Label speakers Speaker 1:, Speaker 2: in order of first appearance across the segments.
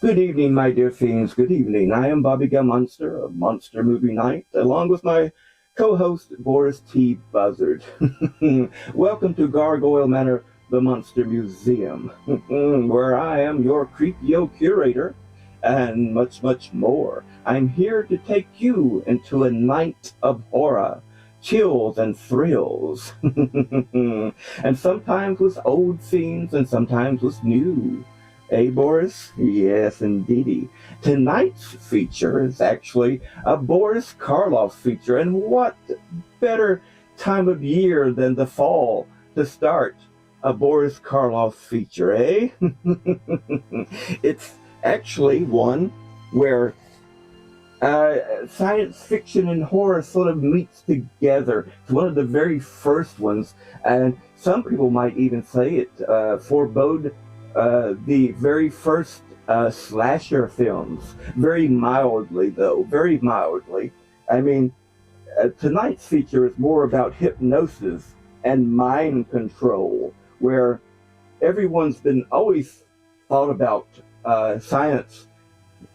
Speaker 1: Good evening, my dear fiends. Good evening. I am Bobby Monster of Monster Movie Night, along with my co-host Boris T. Buzzard. Welcome to Gargoyle Manor, the Monster Museum, where I am your creepio curator, and much, much more. I'm here to take you into a night of horror, chills and thrills, and sometimes with old scenes and sometimes with new. Eh, Boris? Yes, indeedy. Tonight's feature is actually a Boris Karloff feature, and what better time of year than the fall to start a Boris Karloff feature, eh? It's actually one where science fiction and horror sort of meets together. It's one of the very first ones, and some people might even say it forebode the very first slasher films. Very mildly, though, very mildly. I mean, tonight's feature is more about hypnosis and mind control, where everyone's been always thought about scientists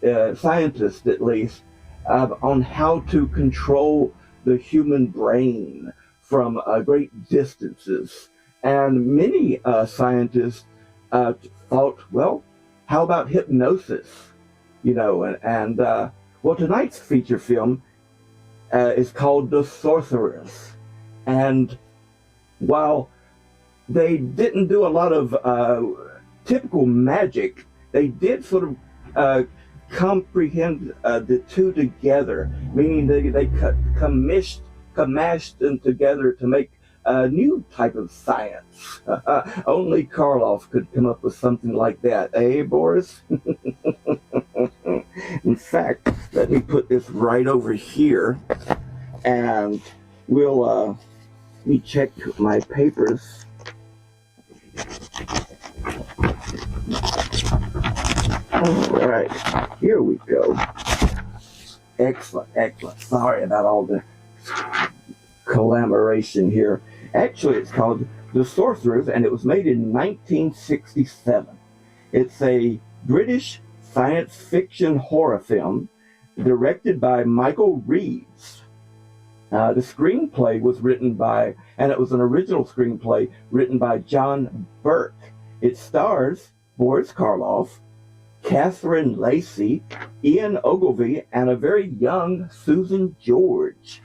Speaker 1: at least, on how to control the human brain from great distances. And many scientists thought, well, how about hypnosis? You know, well, tonight's feature film is called The Sorcerers. And while they didn't do a lot of typical magic, they did sort of comprehend the two together, meaning they commashed them together to make a new type of science. Only Karloff could come up with something like that, eh, Boris? In fact, let me put this right over here, and let me check my papers. All right, here we go. Excellent, excellent. Sorry about all the collaboration here. Actually, it's called The Sorcerers, and it was made in 1967. It's a British science fiction horror film directed by Michael Reeves. The screenplay was written by, and it was an original screenplay written by John Burke. It stars Boris Karloff, Catherine Lacey, Ian Ogilvy, and a very young Susan George.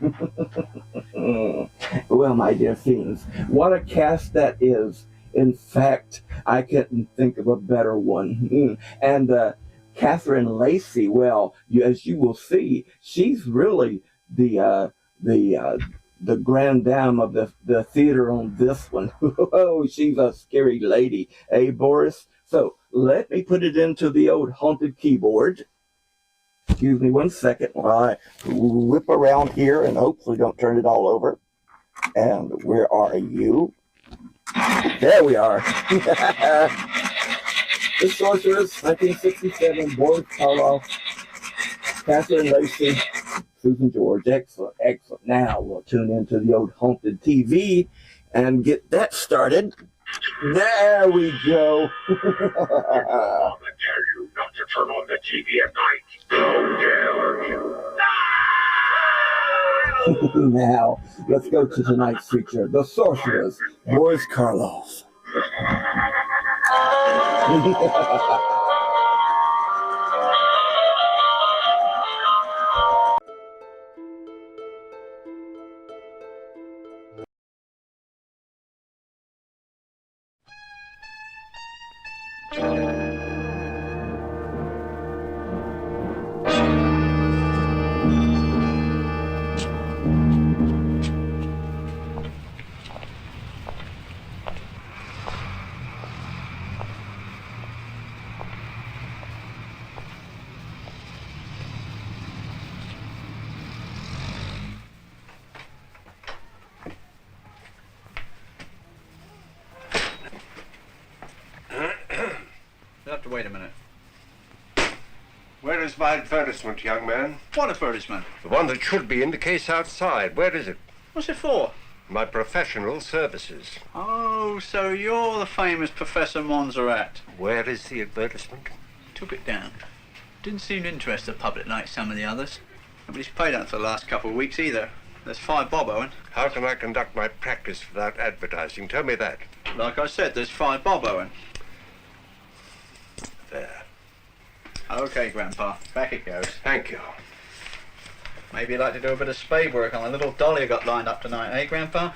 Speaker 1: Well, my dear fiends, what a cast that is. In fact, I couldn't think of a better one. And Catherine Lacey, well, as you will see, she's really the grand dame of the theater on this one. Oh, she's a scary lady, eh, Boris? So let me put it into the old haunted keyboard. Excuse me 1 second while I whip around here and hopefully don't turn it all over. And where are you? There we are. The Sorcerers, 1967, Boris Karloff, Catherine Lacey, Susan George. Excellent, excellent. Now we'll tune into the old haunted TV and get that started. There we go.
Speaker 2: I tell you not to turn on the TV at night. How dare you?
Speaker 1: Now, let's go to tonight's feature, The Sorcerers, Boris Karloff.
Speaker 3: You'll have to wait a minute.
Speaker 4: Where is my advertisement, young man?
Speaker 3: What advertisement?
Speaker 4: The one that should be in the case outside. Where is it?
Speaker 3: What's it for?
Speaker 4: My professional services.
Speaker 3: Oh, so you're the famous Professor Montserrat.
Speaker 4: Where is the advertisement?
Speaker 3: Took it down. Didn't seem to interest the public like some of the others. Nobody's paid out for the last couple of weeks either. There's 5 bob, Owen.
Speaker 4: How can I conduct my practice without advertising? Tell me that.
Speaker 3: Like I said, there's 5 bob, Owen.
Speaker 4: There.
Speaker 3: OK, Grandpa. Back it goes.
Speaker 4: Thank you.
Speaker 3: Maybe you'd like to do a bit of spade work on the little dolly you got lined up tonight, eh, Grandpa?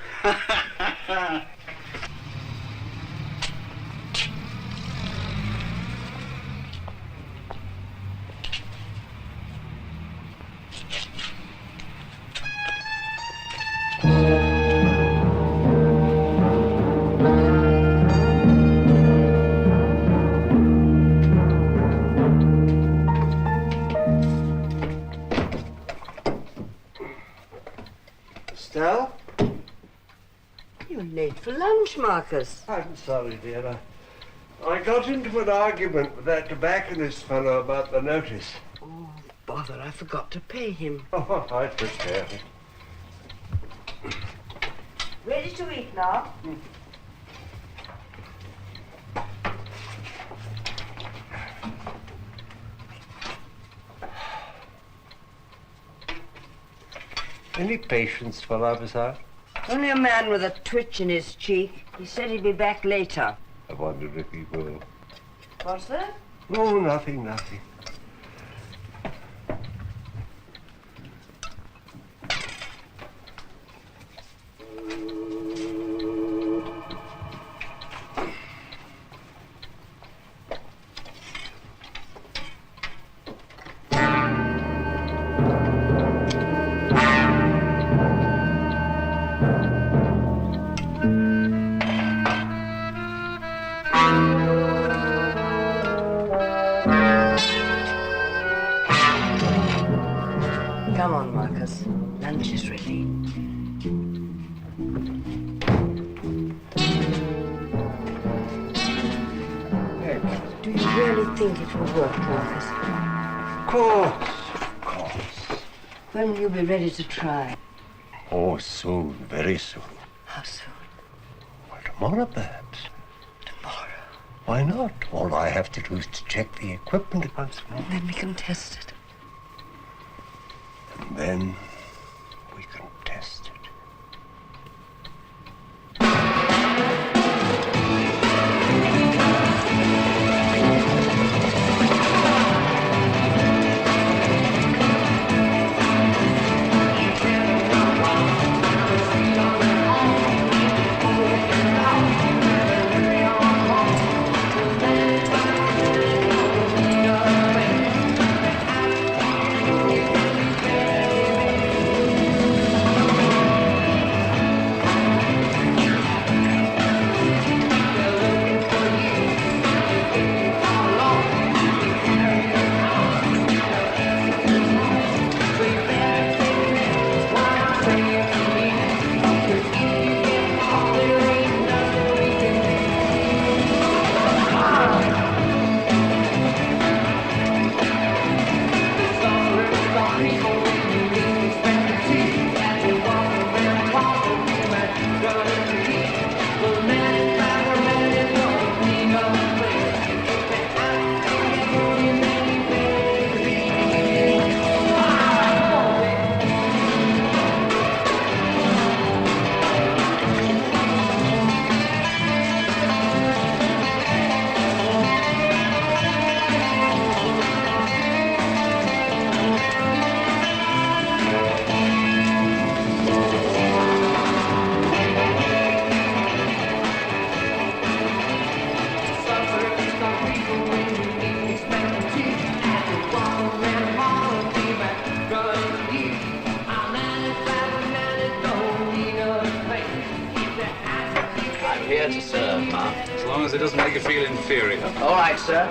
Speaker 4: Estelle?
Speaker 5: You're late for lunch, Marcus.
Speaker 4: I'm sorry, dear. I got into an argument with that tobacconist fellow about the notice.
Speaker 5: Oh, bother, I forgot to pay him.
Speaker 4: Oh, I took care of it.
Speaker 5: Ready to eat now?
Speaker 4: Any patience for lovers, huh?
Speaker 5: Only a man with a twitch in his cheek. He said he'd be back later.
Speaker 4: I wondered if he will.
Speaker 5: What's that?
Speaker 4: No, nothing, nothing.
Speaker 5: Come on, Marcus. Lunch is ready. Do you really think it will work, Marcus?
Speaker 4: Of course.
Speaker 5: When will you be ready to try?
Speaker 4: Oh, soon, very soon.
Speaker 5: How soon?
Speaker 4: Well, tomorrow, perhaps.
Speaker 5: Tomorrow.
Speaker 4: Why not? All I have to do is to check the equipment once more.
Speaker 5: Then we can test it.
Speaker 4: And then we can test it.
Speaker 6: Here to serve, Mark.
Speaker 7: As long as it doesn't make you feel inferior.
Speaker 6: All right, sir.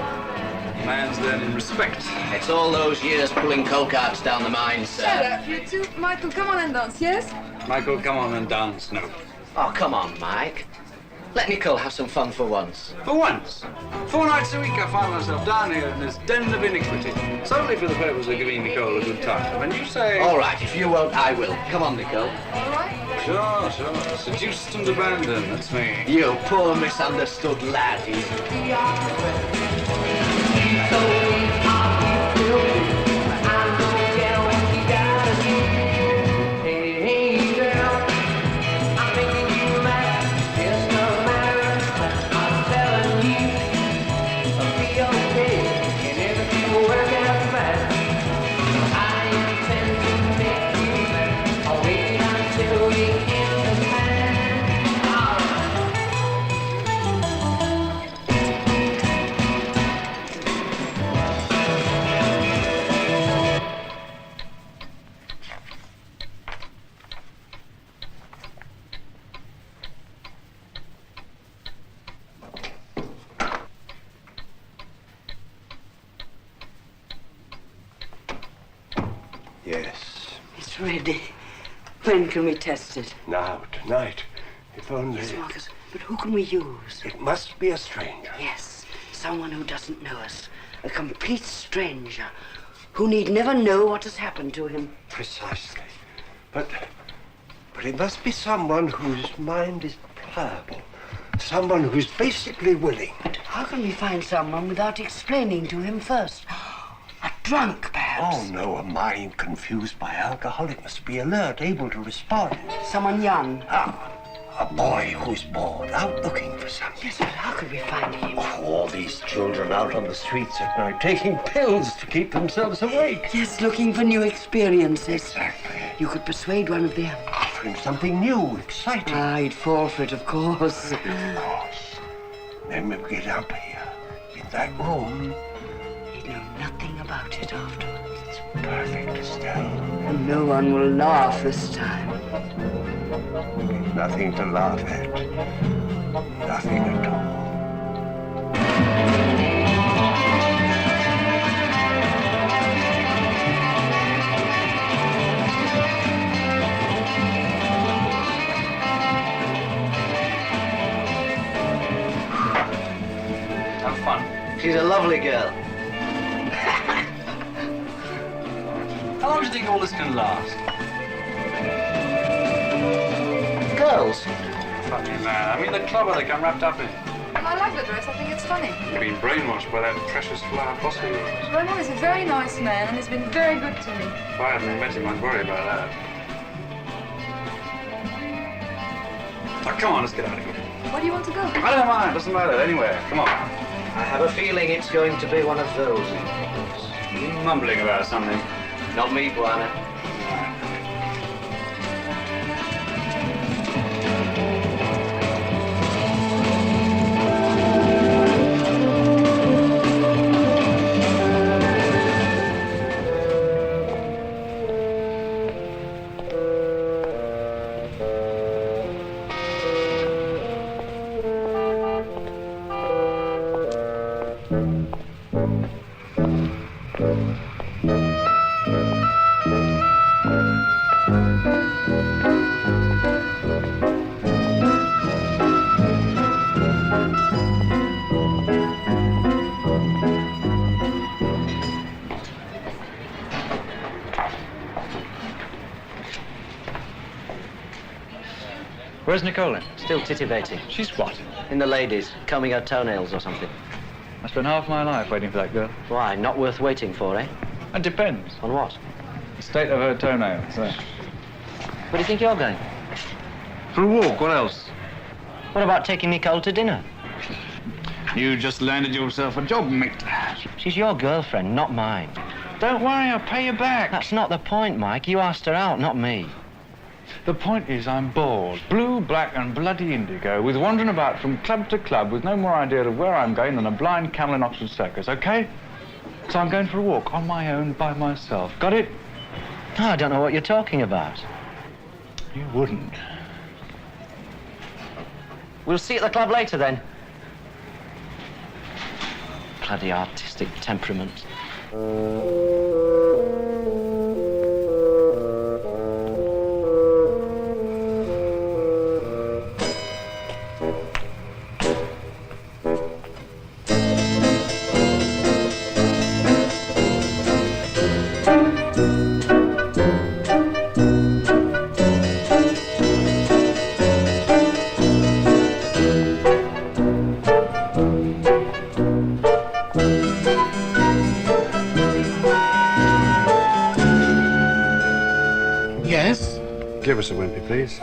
Speaker 7: Man's learning respect.
Speaker 6: It's all those years pulling coal carts down the mine, sir.
Speaker 8: Shut up, you two. Michael, come on and dance, yes?
Speaker 7: Michael, come on and dance now.
Speaker 6: Oh, come on, Mike. Let Nicole have some fun for once.
Speaker 7: For once. 4 nights a week I find myself down here in this den of iniquity. Solely for the purpose of giving Nicole a good time. And you say...
Speaker 6: All right, if you won't, I will. Come on, Nicole.
Speaker 8: All right.
Speaker 7: Sure. Seduced and abandoned, that's me.
Speaker 6: You poor misunderstood lad.
Speaker 4: Yes.
Speaker 5: It's ready. When can we test it?
Speaker 4: Now, tonight. If only...
Speaker 5: Yes, Marcus, but who can we use?
Speaker 4: It must be a stranger.
Speaker 5: Yes, someone who doesn't know us. A complete stranger who need never know what has happened to him.
Speaker 4: Precisely. But it must be someone whose mind is pliable. Someone who's basically willing.
Speaker 5: But how can we find someone without explaining to him first? A drunk, perhaps?
Speaker 4: Oh, no, a mind confused by alcohol. It must be alert, able to respond.
Speaker 5: Someone young?
Speaker 4: A boy who's bored, out looking for something.
Speaker 5: Yes, but how could we find him?
Speaker 4: Oh, all these children out on the streets at night, taking pills to keep themselves awake.
Speaker 5: Yes, looking for new experiences.
Speaker 4: Exactly.
Speaker 5: You could persuade one of them.
Speaker 4: Offer him something new, exciting.
Speaker 5: Ah, he'd fall for it, of course.
Speaker 4: Of course. Then we'll get up here, in that room.
Speaker 5: He'd know nothing about it afterwards.
Speaker 4: It's perfect, Estelle.
Speaker 5: And no one will laugh this time.
Speaker 4: Nothing to laugh at. Nothing at all.
Speaker 7: Have fun.
Speaker 6: She's a lovely girl.
Speaker 7: How long do you think all this can last?
Speaker 6: Girls.
Speaker 7: Fucking man. I mean, the club they come wrapped up in.
Speaker 8: I like the dress. I think it's funny.
Speaker 7: You've been brainwashed by that precious flower boss of yours.
Speaker 8: Ronan is a very nice man and he's been very good to me.
Speaker 7: If I hadn't met him, I'd worry about that. Oh, come on, let's get out of here.
Speaker 8: Where do you want to go?
Speaker 7: I don't mind. Doesn't matter. Anywhere. Come on.
Speaker 6: I have a feeling it's going to be one of those.
Speaker 7: Are you mumbling about something?
Speaker 6: Not me, Buana.
Speaker 9: Where's Nicole?
Speaker 6: Still titivating.
Speaker 9: She's what?
Speaker 6: In the ladies, combing her toenails or something.
Speaker 9: I spent half my life waiting for that girl.
Speaker 6: Why? Not worth waiting for, eh?
Speaker 9: It depends.
Speaker 6: On what?
Speaker 9: The state of her toenails.
Speaker 6: Where do you think you're going?
Speaker 9: For a walk, what else?
Speaker 6: What about taking Nicole to dinner?
Speaker 9: You just landed yourself a job, mate.
Speaker 6: She's your girlfriend, not mine.
Speaker 9: Don't worry, I'll pay you back.
Speaker 6: That's not the point, Mike. You asked her out, not me.
Speaker 9: The point is I'm bored. Blue, black and bloody indigo, with wandering about from club to club with no more idea of where I'm going than a blind camel in Oxford Circus, okay? So I'm going for a walk on my own by myself. Got it?
Speaker 6: Oh, I don't know what you're talking about.
Speaker 9: You wouldn't.
Speaker 6: We'll see you at the club later, then. Bloody artistic temperament.
Speaker 1: Yes?
Speaker 4: Give us a wimpy, please.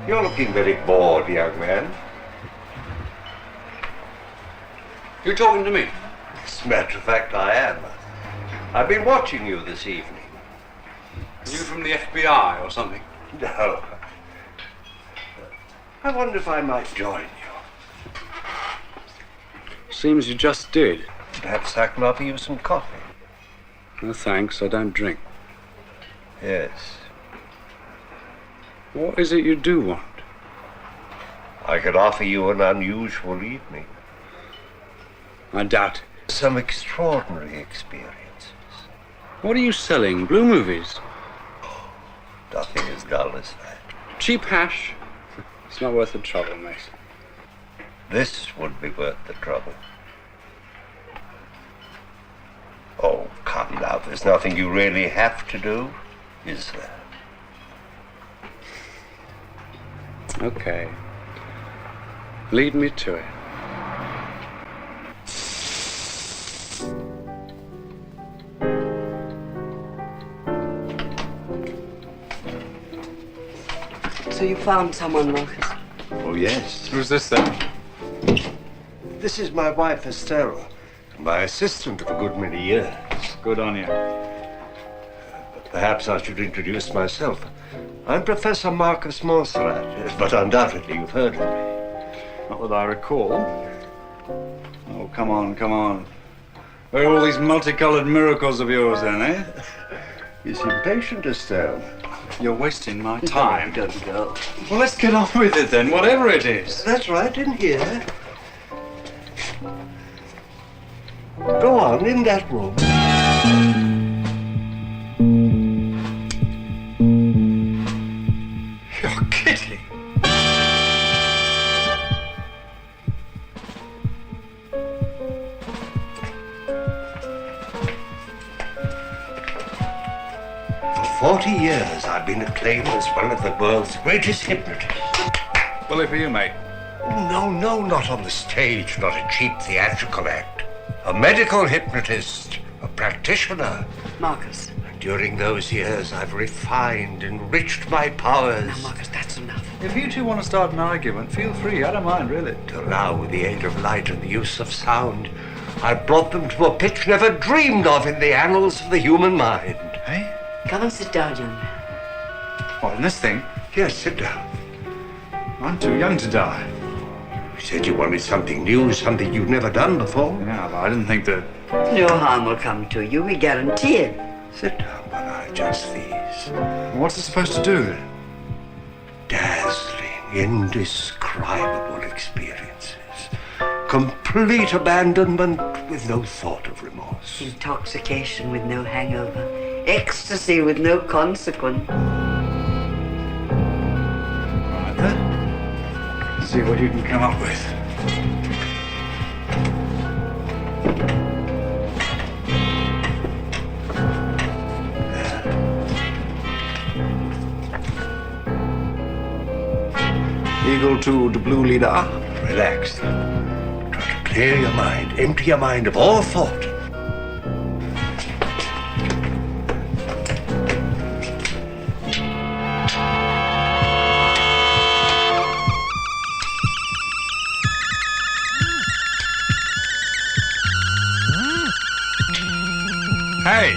Speaker 4: You're looking very bored, young man.
Speaker 7: You talking to me?
Speaker 4: As a matter of fact, I am. I've been watching you this evening.
Speaker 7: Are you from the FBI or something?
Speaker 4: No. I wonder if I might join you.
Speaker 7: Seems you just did.
Speaker 4: Perhaps I can offer you some coffee.
Speaker 7: No thanks, I don't drink.
Speaker 4: Yes.
Speaker 7: What is it you do want?
Speaker 4: I could offer you an unusual evening.
Speaker 7: I doubt it.
Speaker 4: Some extraordinary experiences.
Speaker 7: What are you selling? Blue movies?
Speaker 4: Nothing as dull as that.
Speaker 7: Cheap hash? It's not worth the trouble, mate.
Speaker 4: This would be worth the trouble. Oh, come now, there's nothing you really have to do, is there?
Speaker 7: Okay. Lead me to it.
Speaker 5: So you found someone, Marcus?
Speaker 4: Oh, yes.
Speaker 7: Who's this then?
Speaker 4: This is my wife, Estelle. My assistant of a good many years.
Speaker 7: Good on you.
Speaker 4: Perhaps I should introduce myself. I'm Professor Marcus Montserrat, but undoubtedly you've heard of me.
Speaker 7: Not that I recall. Oh, come on, come on. Where are all these multicolored miracles of yours then, eh?
Speaker 4: He's impatient, Estelle.
Speaker 7: You're wasting my time.
Speaker 5: Don't go.
Speaker 7: Well, let's get on with it then, whatever it is.
Speaker 4: That's right, in here. Go on, in that room.
Speaker 7: You're kidding.
Speaker 4: For 40 years, I've been acclaimed as one of the world's greatest hypnotists.
Speaker 7: Bully for you, mate.
Speaker 4: No, not on the stage, not a cheap theatrical act. A medical hypnotist, a practitioner.
Speaker 5: Marcus.
Speaker 4: During those years, I've refined, enriched my powers.
Speaker 5: Now, Marcus, that's enough.
Speaker 7: If you two want to start an argument, feel free. I don't mind, really.
Speaker 4: Till now, with the aid of light and the use of sound, I've brought them to a pitch never dreamed of in the annals of the human mind.
Speaker 7: Hey?
Speaker 5: Come and sit down, young man.
Speaker 7: What, in this thing?
Speaker 4: Yes, sit down.
Speaker 7: I'm too young to die.
Speaker 4: You said you wanted something new, something you'd never done before.
Speaker 7: Yeah, but I didn't think that...
Speaker 5: No harm will come to you, we guarantee it.
Speaker 4: Sit down while I adjust these.
Speaker 7: What's it supposed to do then?
Speaker 4: Dazzling, indescribable experiences. Complete abandonment with no thought of remorse.
Speaker 5: Intoxication with no hangover. Ecstasy with no consequence.
Speaker 7: Right then. See what you can come up with. Eagle to the blue leader.
Speaker 4: Relax. Try to clear your mind, empty your mind of all thought.
Speaker 7: Hey!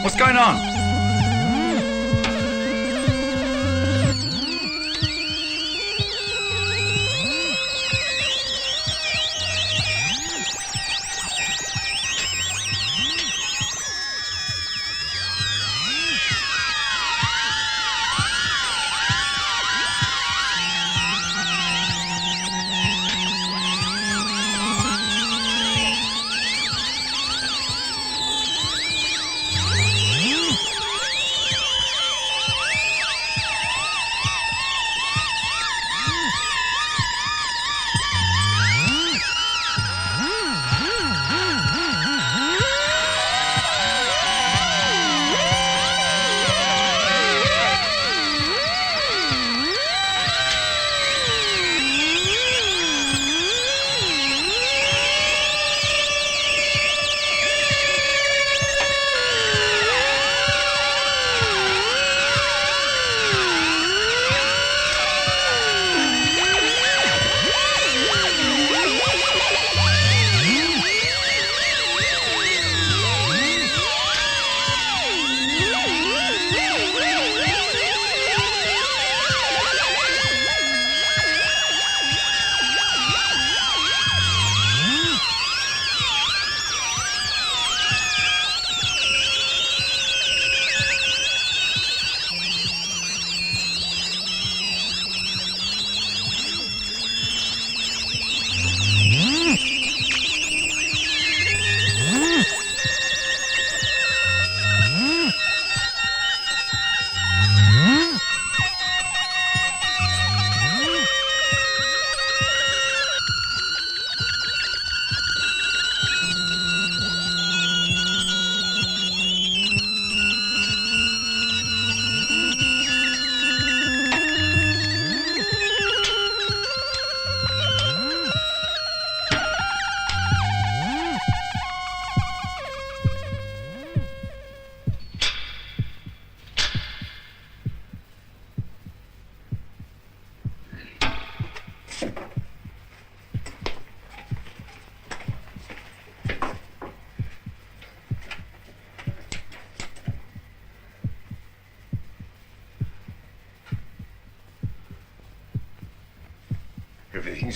Speaker 7: What's going on?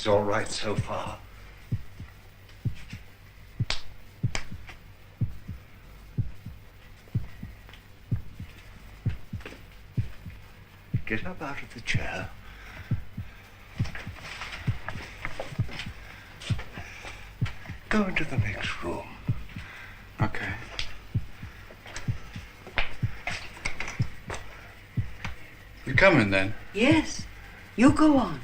Speaker 4: is all right so far. Get up out of the chair. Go into the next room.
Speaker 7: Okay. You coming then?
Speaker 5: Yes. You go on.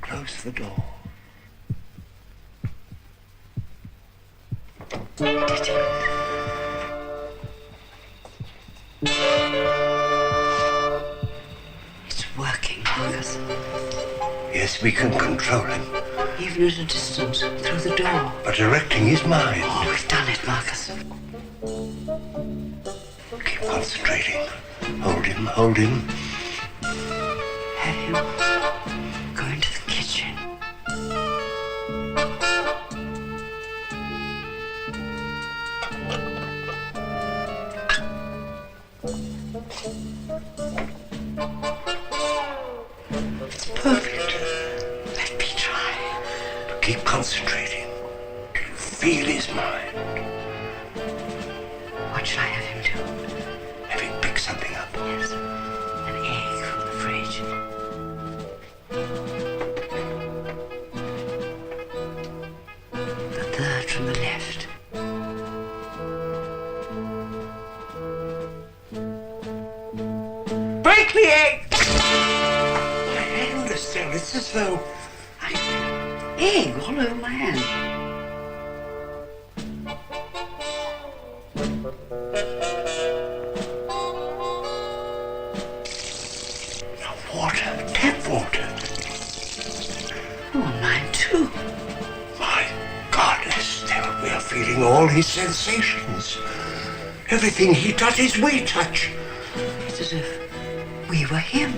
Speaker 4: Close the door.
Speaker 5: It's working, Marcus.
Speaker 4: Yes, we can control him,
Speaker 5: Even at a distance, through the door.
Speaker 4: but directing his mind.
Speaker 5: Oh, we've done it, Marcus.
Speaker 4: Keep concentrating. Hold him, hold him.
Speaker 5: Have him go into the kitchen.
Speaker 4: It's perfect.
Speaker 5: Let me try.
Speaker 4: Keep concentrating. Feel his mind.
Speaker 5: What shall I have him do?
Speaker 4: Have him pick something up.
Speaker 5: Yes. An egg from the fridge. The third from the left. Break the egg!
Speaker 4: My hand is still. It's as though...
Speaker 5: Egg all over my hand.
Speaker 4: Water. Tap water.
Speaker 5: Oh, mine too.
Speaker 4: My God, Estelle, we are feeling all his sensations. Everything he touches, we touch.
Speaker 5: It's as if we were him.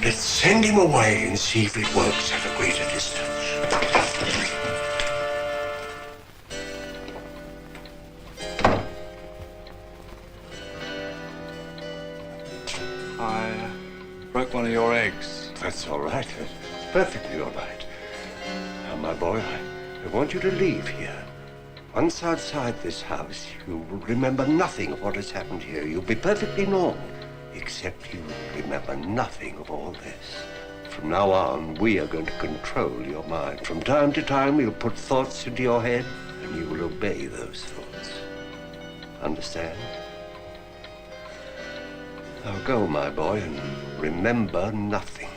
Speaker 4: Let's send him away and see if it works at a greater distance.
Speaker 7: I broke one of your eggs.
Speaker 4: That's all right. That's perfectly all right. Now, my boy, I want you to leave here. Once outside this house, you will remember nothing of what has happened here. You'll be perfectly normal, except you will remember nothing of all this. From now on, we are going to control your mind. From time to time, we'll put thoughts into your head, and you will obey those thoughts. Understand? Now go, my boy, and remember nothing.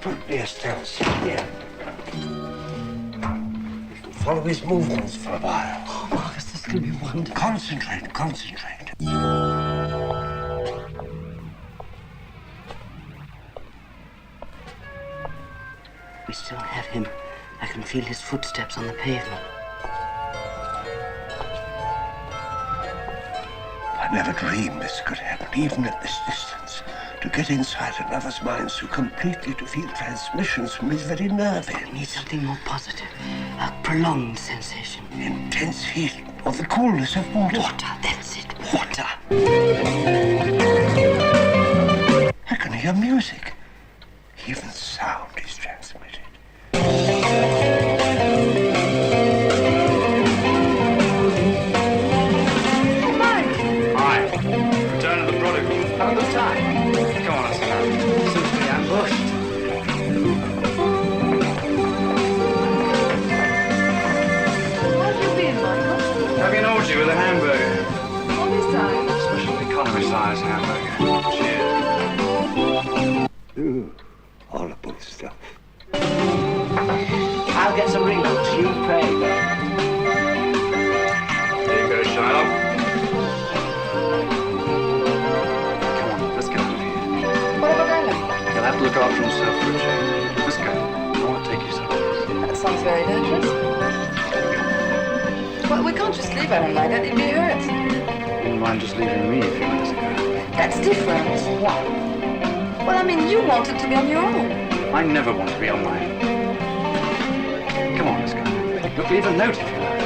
Speaker 4: Put me, Estelle, sit here. You can follow his movements for a while.
Speaker 5: Oh, Marcus, this is going to be wonderful.
Speaker 4: Concentrate, concentrate.
Speaker 5: We still have him. I can feel his footsteps on the pavement.
Speaker 4: I never dreamed this could happen, even at this distance. To get inside another's mind so completely, to feel transmissions from his very nerve
Speaker 5: We
Speaker 4: ends.
Speaker 5: need something more positive. A prolonged sensation.
Speaker 4: Intense heat, or the coolness of water.
Speaker 5: Water, that's it. Water.
Speaker 4: I can hear music. Even sound is transmitted.
Speaker 7: Hi. Return of the prodigal. Have a good time. Come on, let's go.
Speaker 5: Seems to be ambushed.
Speaker 8: Where have you been, Michael?
Speaker 7: Having an orgy with a hamburger.
Speaker 8: All this time?
Speaker 7: Special economy size hamburger. Cheers.
Speaker 4: Ooh, horrible stuff.
Speaker 5: I'll get some ringles. You pay.
Speaker 7: There you go, Shylock. Come on, let's get out of here.
Speaker 8: What about Ellen?
Speaker 7: He'll have to look after himself for a change. Let's go. I want to take you someplace.
Speaker 8: That sounds very dangerous. Well, we can't just leave Ellen like that. He'd be hurt.
Speaker 7: Wouldn't mind just leaving me a few minutes ago.
Speaker 8: That's different.
Speaker 3: What?
Speaker 8: Well, I mean, you wanted to be on your own.
Speaker 7: I never want to be on my own. Come on, let's go. Look, leave a note if you like.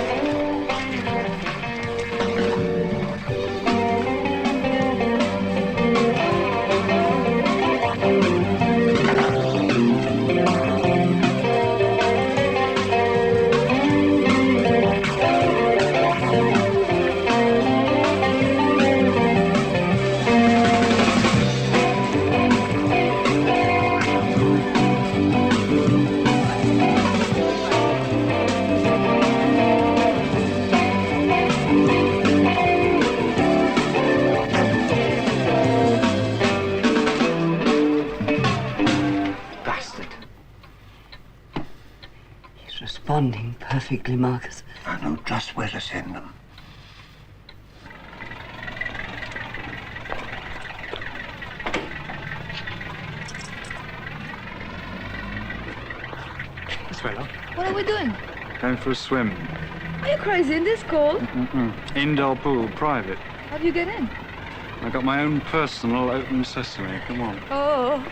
Speaker 5: Responding perfectly, Marcus.
Speaker 4: I know just where to send them.
Speaker 9: This way, love.
Speaker 8: What are we doing?
Speaker 9: Going for a swim.
Speaker 8: Are you crazy in this cold?
Speaker 9: Indoor pool, private.
Speaker 8: How do you get in?
Speaker 9: I got my own personal open sesame. Come on.
Speaker 8: Oh.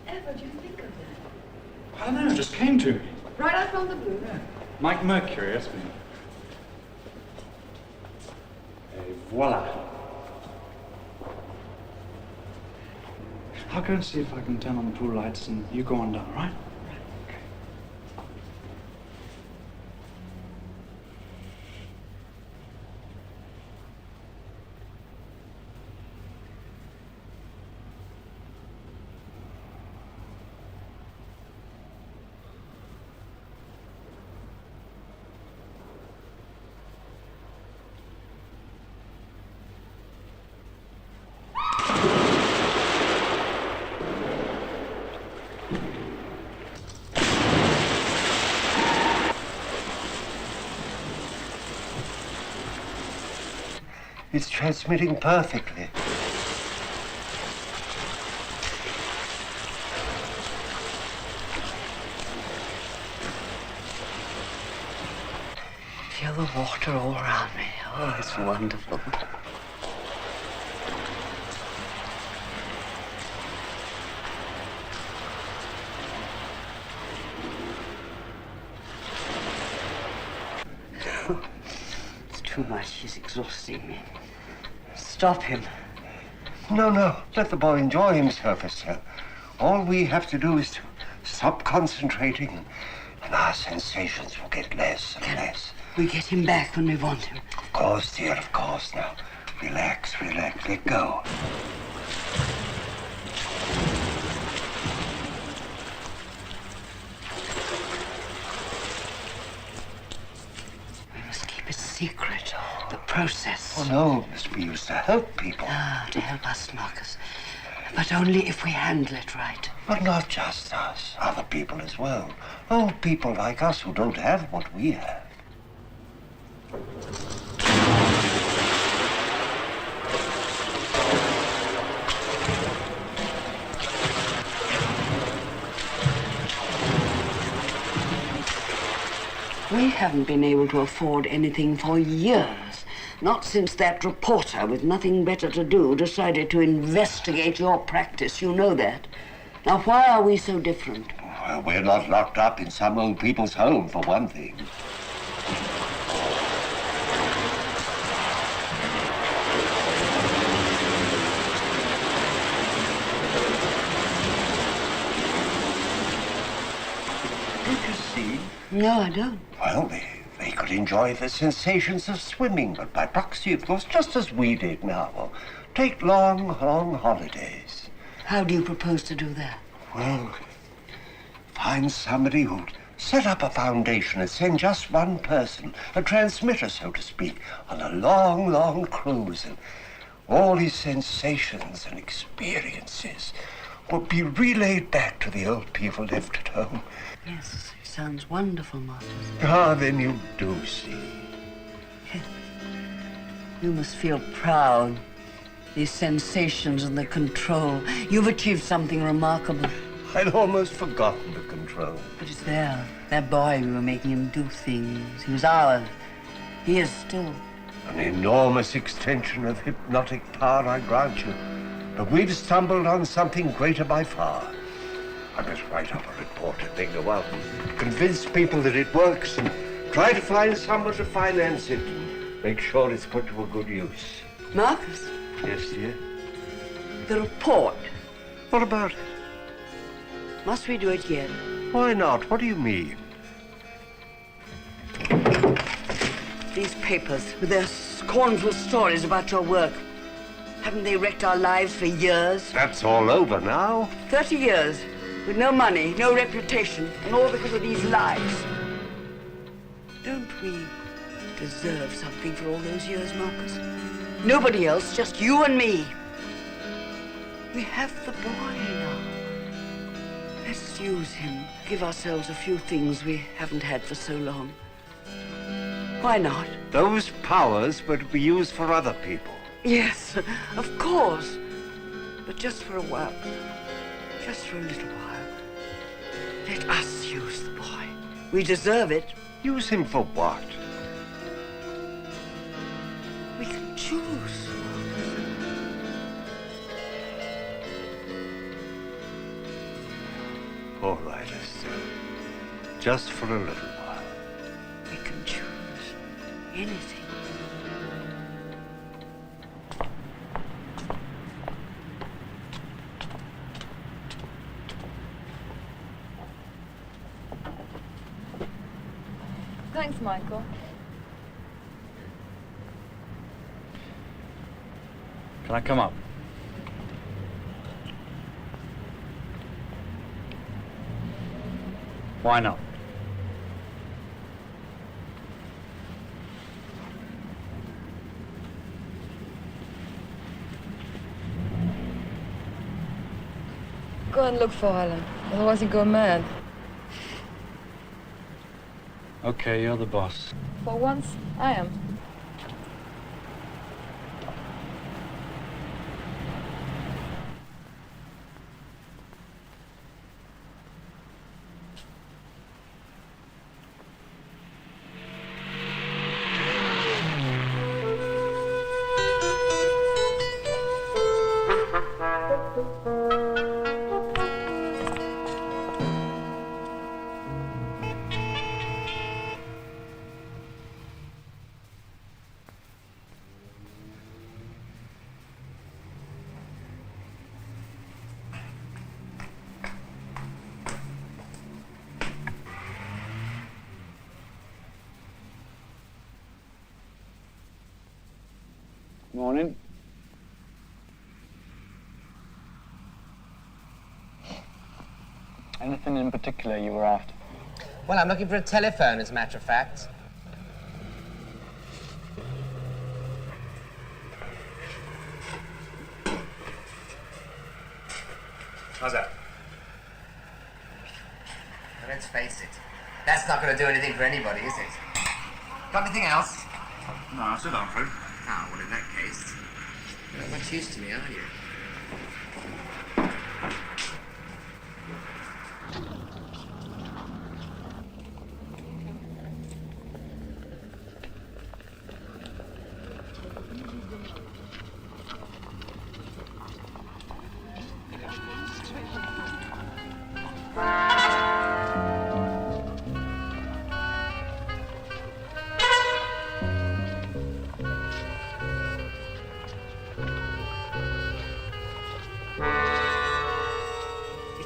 Speaker 8: Whatever do you think of that?
Speaker 9: I don't know, it just came to me.
Speaker 8: Right out from the blue.
Speaker 9: Yeah. Mike Mercury, asked me. Et voila. I'll go and see if I can turn on the pool lights and you go on down, all right? Okay.
Speaker 4: It's transmitting perfectly.
Speaker 5: Feel the water all around me. Oh, it's wonderful. It's too much. He's exhausting me. Stop him.
Speaker 4: No, no. Let the boy enjoy himself, Estelle. All we have to do is to stop concentrating, and our sensations will get less and less.
Speaker 5: We get him back when we want him.
Speaker 4: Of course, dear, of course. Now, relax, relax. Let go.
Speaker 5: We must keep it secret. The process.
Speaker 4: Oh, no, Miss B used to help people.
Speaker 5: Ah, to help us, Marcus. But only if we handle it right.
Speaker 4: But not just us. Other people as well. Old people like us who don't have what we have.
Speaker 5: We haven't been able to afford anything for years. Not since that reporter with nothing better to do decided to investigate your practice. You know that. Now, why are we so different?
Speaker 4: Well, we're not locked up in some old people's home, for one thing.
Speaker 5: Don't you see? No, I don't.
Speaker 4: Well, they could could enjoy the sensations of swimming, but by proxy, of course, just as we did now. Take long, long holidays.
Speaker 5: How do you propose to do that?
Speaker 4: Well, find somebody who'd set up a foundation and send just one person, a transmitter, so to speak, on a long, long cruise, and all his sensations and experiences would be relayed back to the old people left at home.
Speaker 5: Yes, it sounds wonderful, Marcus.
Speaker 4: Ah, then you do see.
Speaker 5: You must feel proud. These sensations and the control. You've achieved something remarkable.
Speaker 4: I'd almost forgotten the control.
Speaker 5: But it's there. That boy, we were making him do things. He was ours. He is still.
Speaker 4: An enormous extension of hypnotic power, I grant you. But we've stumbled on something greater by far. I must write up a report and then go out and convince people that it works and try to find someone to finance it and make sure it's put to a good use.
Speaker 5: Marcus?
Speaker 4: Yes, dear?
Speaker 5: The report.
Speaker 4: What about it?
Speaker 5: Must we do it yet?
Speaker 4: Why not? What do you mean?
Speaker 5: These papers, with their scornful stories about your work. Haven't they wrecked our lives for years?
Speaker 4: That's all over now.
Speaker 5: 30 years, with no money, no reputation, and all because of these lies. Don't we deserve something for all those years, Marcus? Nobody else, just you and me. We have the boy now. Let's use him. Give ourselves a few things we haven't had for so long. Why not?
Speaker 4: Those powers were to be used for other people.
Speaker 5: Yes, of course. But just for a while. Just for a little while. Let us use the boy. We deserve it.
Speaker 4: Use him for what?
Speaker 5: We can choose.
Speaker 4: All right, Esther. Just for a little while.
Speaker 5: We can choose anything.
Speaker 8: Thanks, Michael.
Speaker 9: Can I come up? Why not?
Speaker 8: Go and look for Alan. Otherwise he'll go mad.
Speaker 9: Okay, you're the boss.
Speaker 8: For once, I am.
Speaker 9: Morning. Anything in particular you were after?
Speaker 6: Well, I'm looking for a telephone, as a matter of fact. How's that? Well, let's face it. That's not going to do anything for anybody, is it? Got anything else?
Speaker 7: No, I still don't through.
Speaker 6: Oh, well, in that case, you're not much use to me, are you?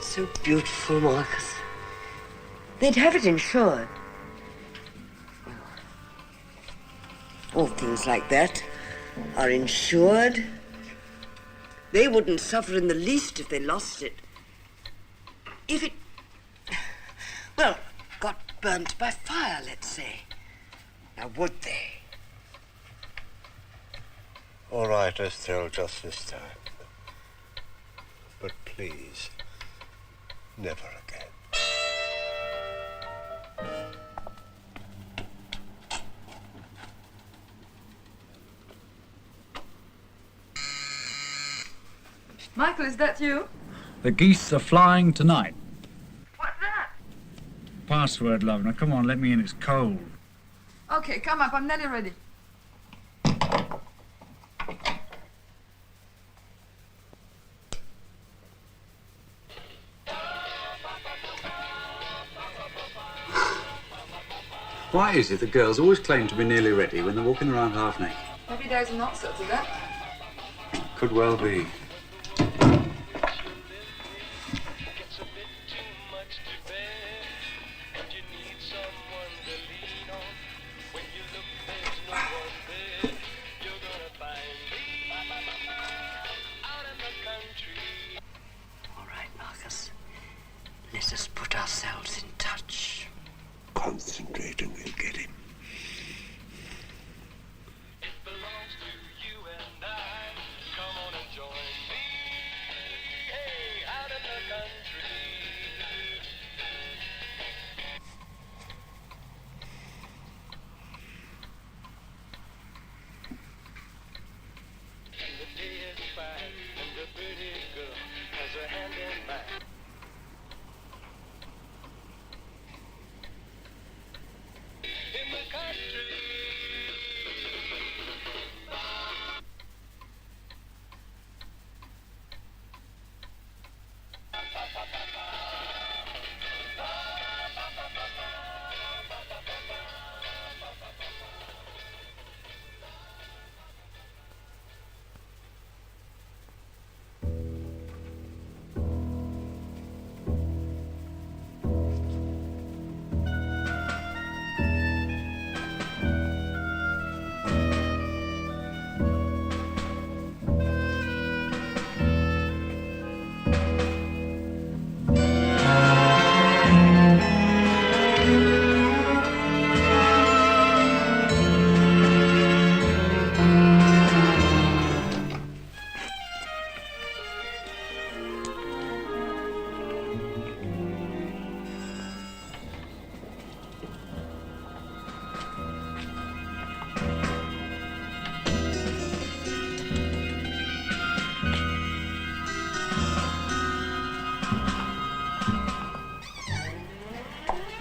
Speaker 5: So beautiful, Marcus. They'd have it insured. Well, or things like that are insured. They wouldn't suffer in the least if they lost it. If it, well, got burnt by fire, let's say. Now, would they?
Speaker 4: All right, Estelle, just this time. But please, never again.
Speaker 8: Michael, is that you?
Speaker 10: The geese are flying tonight.
Speaker 8: What's that?
Speaker 10: Password, love. Now, come on, let me in. It's cold.
Speaker 8: Okay, come up. I'm nearly ready.
Speaker 7: Why is it that girls always claim to be nearly ready when they're walking around half naked?
Speaker 8: Maybe there's an answer to that.
Speaker 7: Could well be.
Speaker 5: All right, Marcus. Let us put ourselves in touch.
Speaker 4: Concentrate and we'll get him.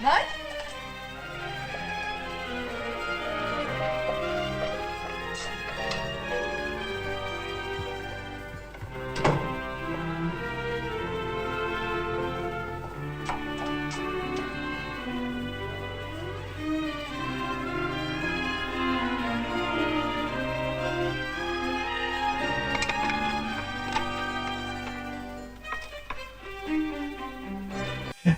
Speaker 8: Night?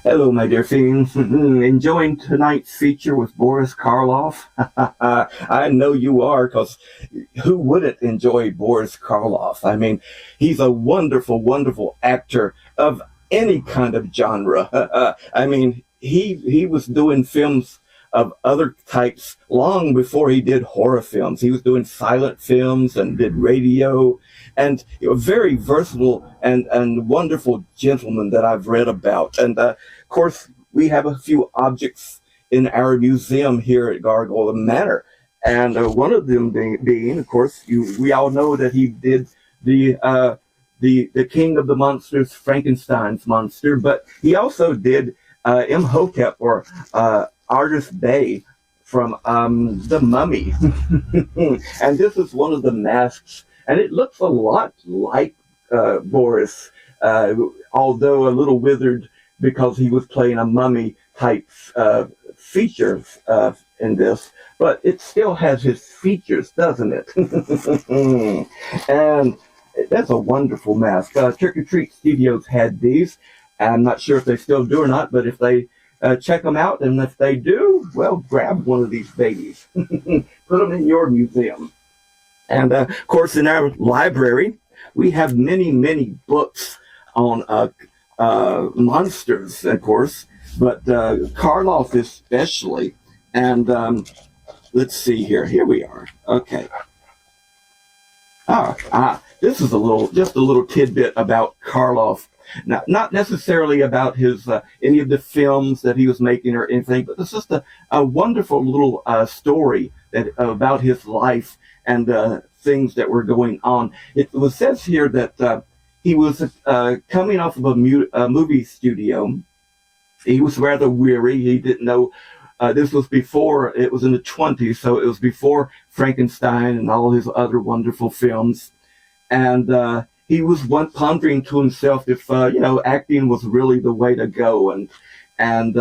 Speaker 1: Hello, my dear fiends. Enjoying tonight's feature with Boris Karloff? I know you are, because who wouldn't enjoy Boris Karloff? I mean, he's a wonderful, wonderful actor of any kind of genre. I mean, he was doing films of other types long before he did horror films. He was doing silent films and did radio, and a very versatile and wonderful gentleman that I've read about. And of course, we have a few objects in our museum here at Gargoyle Manor, and one of them being, of course, we all know that he did the King of the Monsters, Frankenstein's monster, but he also did Imhotep, or Argus Bay, from The Mummy. And this is one of the masks, and it looks a lot like Boris, although a little withered because he was playing a mummy type feature in this, but it still has his features, doesn't it? And that's a wonderful mask. Trick or Treat Studios had these. I'm not sure if they still do or not, but if they check them out. And if they do, well, grab one of these babies, put them in your museum. And of course, in our library, we have many, many books on monsters, of course, but Karloff especially. And let's see here. Here we are. Okay. This is just a little tidbit about Karloff. Now, not necessarily about his any of the films that he was making or anything, but it's just a wonderful little story about his life and things that were going on. It says here that he was coming off of a movie studio. He was rather weary. He didn't know. This was before, it was in the 20s, so it was before Frankenstein and all his other wonderful films. And he was pondering to himself if, acting was really the way to go. And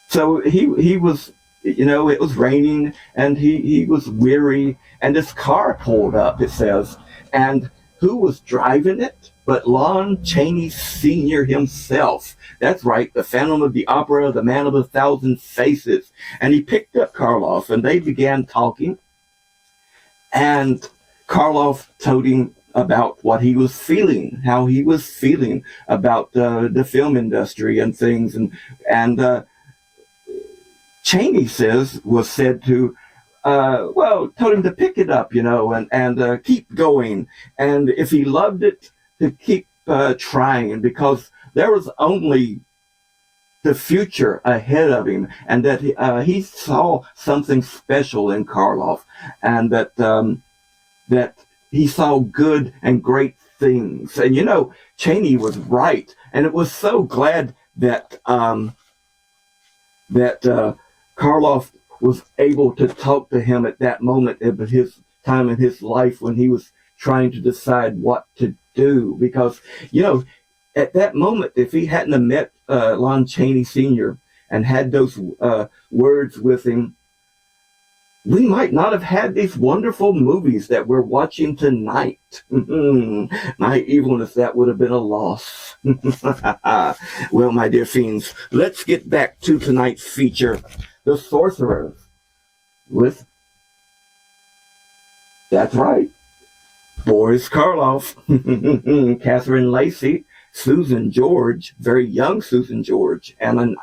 Speaker 1: so he was, it was raining and he was weary, and this car pulled up, it says. And who was driving it but Lon Chaney Sr. himself? That's right, the Phantom of the Opera, the Man of a Thousand Faces. And he picked up Karloff, and they began talking. And Karloff told him about what he was feeling, how he was feeling about the film industry and things. And Chaney was said to, told him to pick it up, and keep going. And if he loved it, to keep trying, because there was only the future ahead of him, and that he saw something special in Karloff, and that he saw good and great things. And Chaney was right, and it was so glad that Karloff was able to talk to him at that moment of his time in his life when he was trying to decide what to do. Because, at that moment, if he hadn't have met Lon Chaney Sr. and had those words with him, we might not have had these wonderful movies that we're watching tonight. My evilness, that would have been a loss. Well, my dear fiends, let's get back to tonight's feature, The Sorcerers, with, that's right, Boris Karloff, Catherine Lacey, Susan George, very young Susan George, and an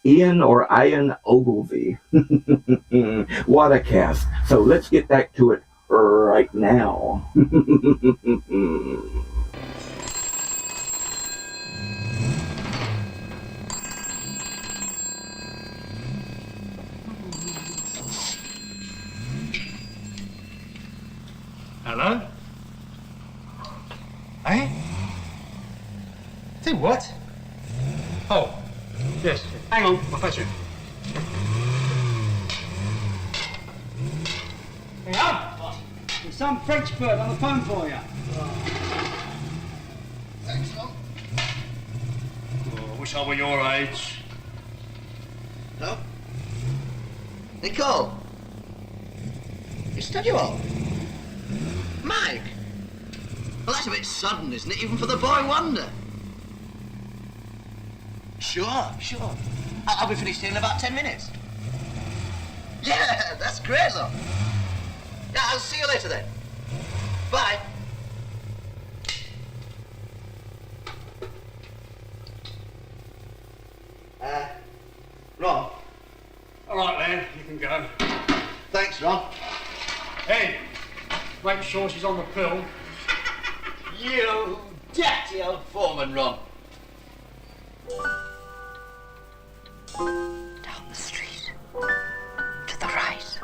Speaker 1: Ian Ogilvy. What a cast. So let's get back to it right now.
Speaker 11: Hello? Eh? Do what? Oh, yes. Hang on, I'll fetch it. Hang on! There's some French bird on the phone for you. Thanks, Tom. Oh, I wish I were your age.
Speaker 12: No? Nicole? You study all? Mike? Well, that's a bit sudden, isn't it? Even for the boy wonder. Sure. I'll be finished here in about 10 minutes. Yeah, that's great, look. Yeah, I'll see you later then. Bye. Ron?
Speaker 11: All right, Len, you can go.
Speaker 12: Thanks, Ron.
Speaker 11: Hey, make sure she's on the pill.
Speaker 12: You dirty old foreman, Ron.
Speaker 5: Down the street. To the right.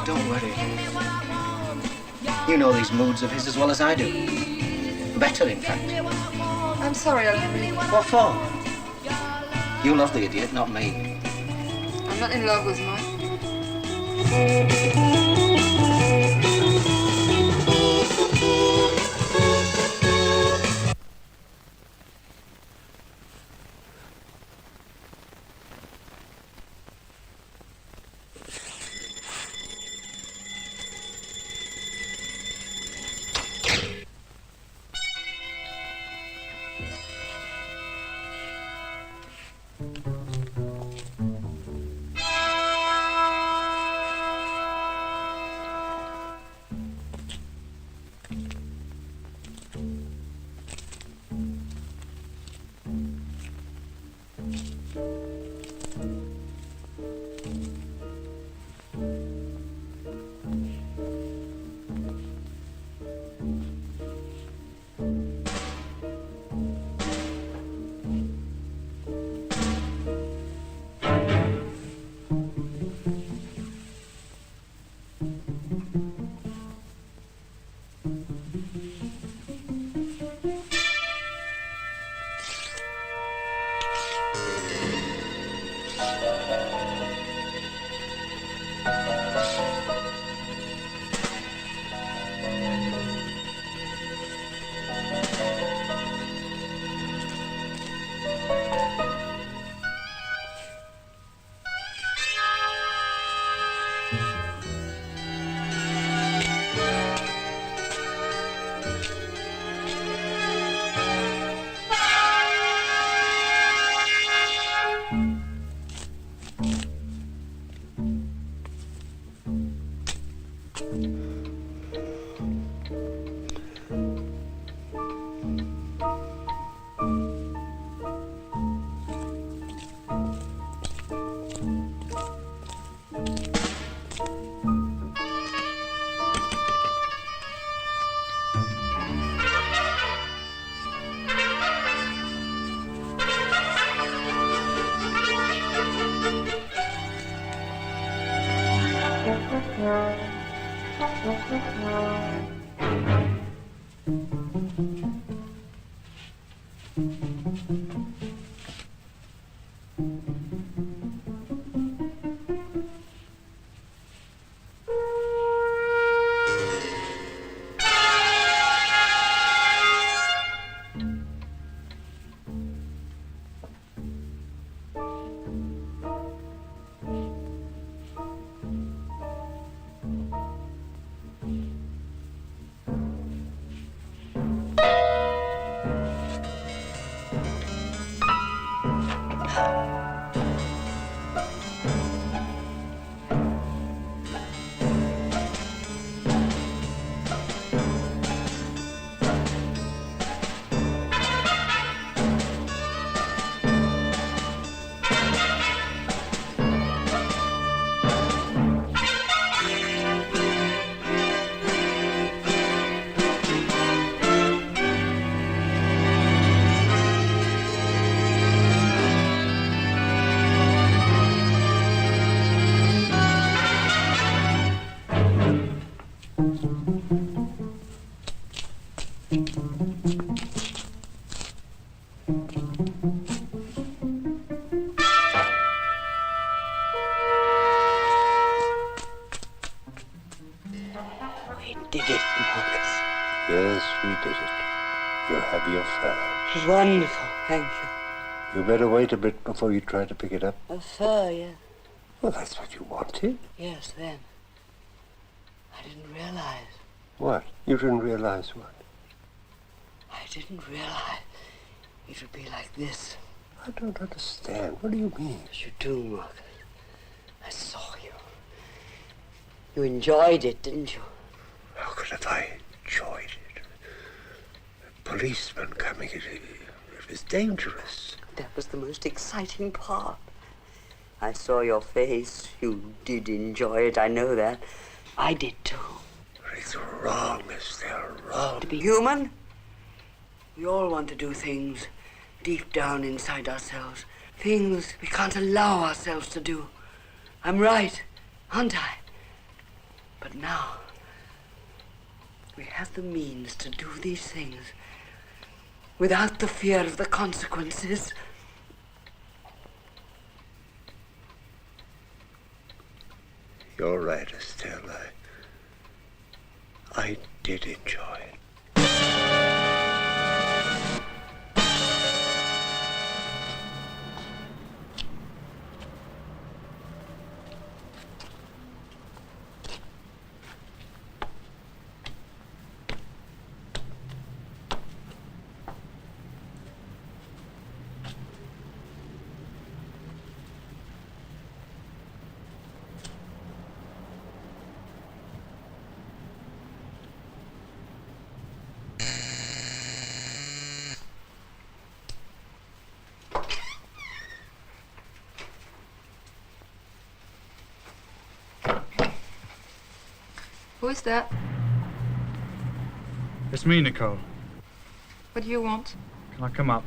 Speaker 12: don't worry. You know these moods of his as well as I do. Better, in fact.
Speaker 8: I'm sorry, I'll never leave.
Speaker 12: What for? You love the idiot, not me.
Speaker 8: I'm not in love with Mike.
Speaker 5: Did it, Marcus.
Speaker 4: Yes, we did it. You have your fur.
Speaker 5: It was wonderful, thank you.
Speaker 4: You better wait a bit before you try to pick it up.
Speaker 5: A fur, yes.
Speaker 4: Well, that's what you wanted.
Speaker 5: Yes, then. I didn't realize.
Speaker 4: What? You didn't realize what?
Speaker 5: I didn't realize it would be like this.
Speaker 4: I don't understand. What do you mean?
Speaker 5: Yes, you do, Marcus. I saw you. You enjoyed it, didn't you?
Speaker 4: How could have I enjoyed it? A policeman coming, it was dangerous.
Speaker 5: That was the most exciting part. I saw your face. You did enjoy it, I know that. I did too.
Speaker 4: It's wrong, as they're wrong.
Speaker 5: To be human, we all want to do things deep down inside ourselves. Things we can't allow ourselves to do. I'm right, aren't I? But now, we have the means to do these things without the fear of the consequences.
Speaker 4: You're right, Estelle. I did enjoy it.
Speaker 8: Who is that?
Speaker 10: It's me, Nicole.
Speaker 8: What do you want?
Speaker 10: Can I come up?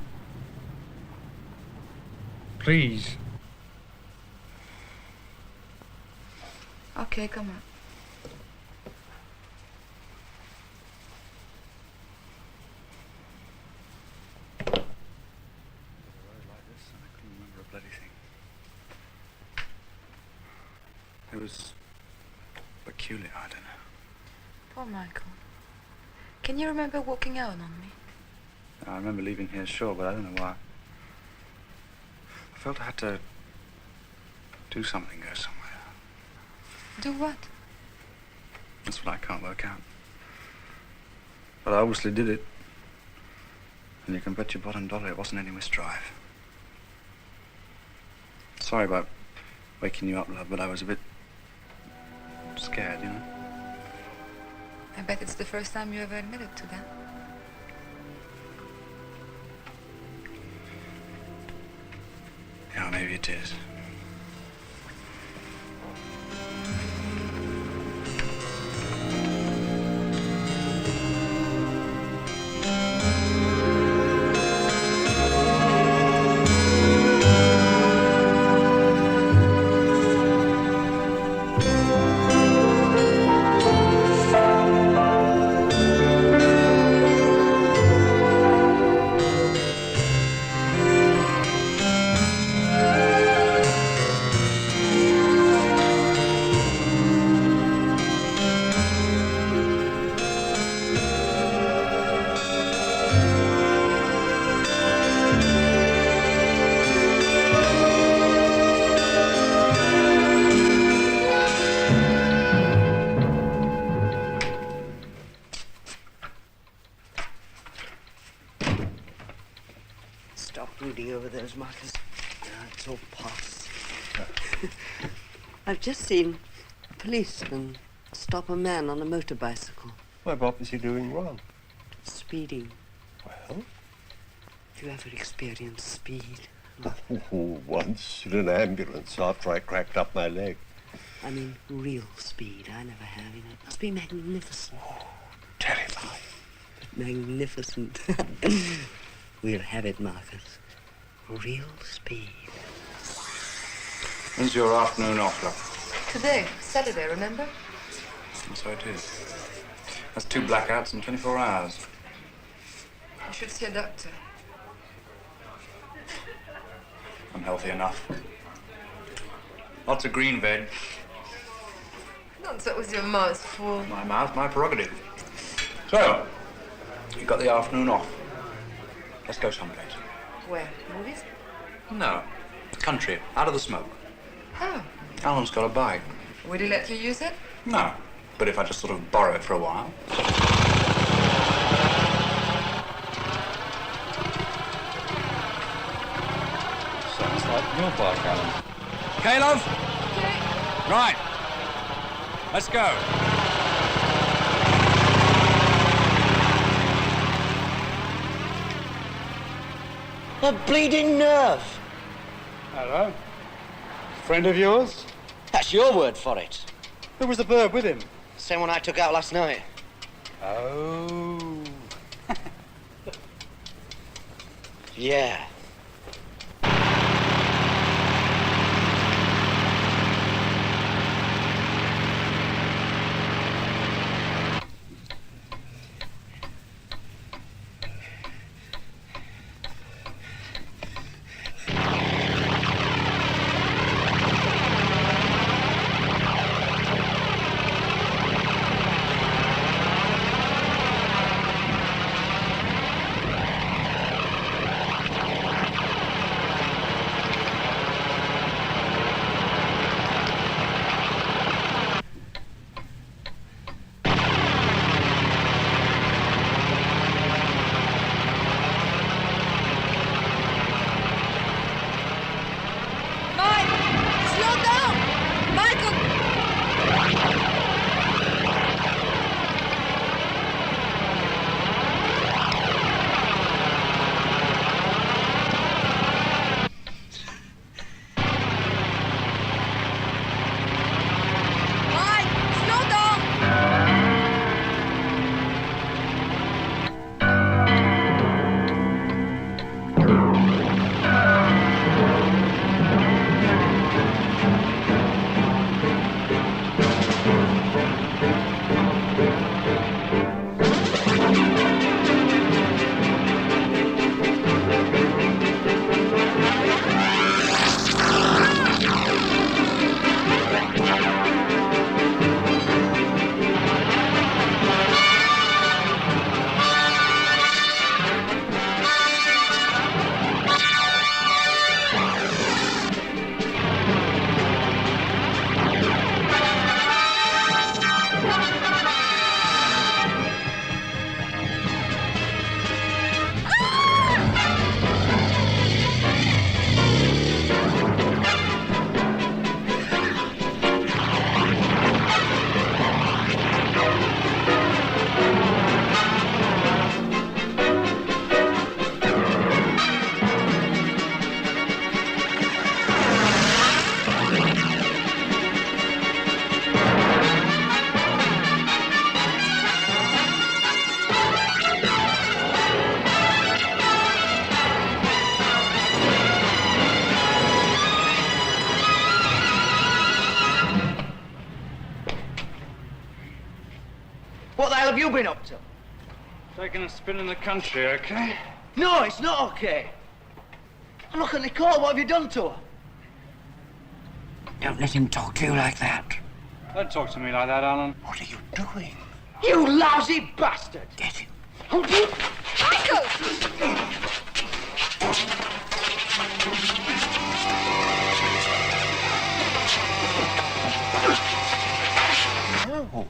Speaker 10: Please.
Speaker 8: Okay, come on.
Speaker 3: It was peculiar, I don't know.
Speaker 8: Poor Michael. Can you remember walking out on me?
Speaker 3: I remember leaving here, sure, but I don't know why. I felt I had to do something, go somewhere.
Speaker 8: Do what?
Speaker 3: That's what I can't work out. But I obviously did it. And you can bet your bottom dollar it wasn't any Miss Drive. Sorry about waking you up, love, but I was a bit scared, you know?
Speaker 8: I bet it's the first time you ever admitted to that.
Speaker 3: Yeah, maybe it is.
Speaker 5: Stop brooding over those markers. It's all past. I've just seen a policeman stop a man on a motor bicycle.
Speaker 4: Why, what was he doing wrong?
Speaker 5: Speeding.
Speaker 4: Well?
Speaker 5: Have you ever experienced speed?
Speaker 4: Once in an ambulance after I cracked up my leg.
Speaker 5: I mean, real speed. I never have, you know. It must be magnificent.
Speaker 4: Oh, terrifying.
Speaker 5: Magnificent. We'll have it, Marcus. Real speed.
Speaker 3: When's your afternoon off, love?
Speaker 8: Today, Saturday, remember?
Speaker 3: And so it is. That's 2 blackouts in 24 hours.
Speaker 8: You should see a doctor.
Speaker 3: I'm healthy enough. Lots of green veg.
Speaker 8: Don't talk with your mouth full.
Speaker 3: My mouth, my prerogative. So, you got the afternoon off. Let's go someplace.
Speaker 8: Where? Movies?
Speaker 3: No. Country, out of the smoke.
Speaker 8: Oh.
Speaker 3: Alan's got a bike.
Speaker 8: Would he let you use it?
Speaker 3: No. But if I just sort of borrow it for a while.
Speaker 9: Sounds like your bike, Alan.
Speaker 7: Okay, love?
Speaker 8: Okay.
Speaker 7: Right. Let's go.
Speaker 12: A bleeding nerve.
Speaker 11: Hello. Friend of yours?
Speaker 12: That's your word for it.
Speaker 11: Who was the bird with him?
Speaker 12: Same one I took out last night.
Speaker 11: Oh.
Speaker 12: Yeah. what the hell have you been up to?
Speaker 9: Taking a spin in the country, okay?
Speaker 12: No, it's not okay. And look at Nicole, what have you done to her?
Speaker 5: Don't let him talk to you like that.
Speaker 9: Don't talk to me like that, Alan.
Speaker 4: What are you doing?
Speaker 12: You lousy bastard!
Speaker 5: Get him.
Speaker 8: Michael!
Speaker 4: Oh.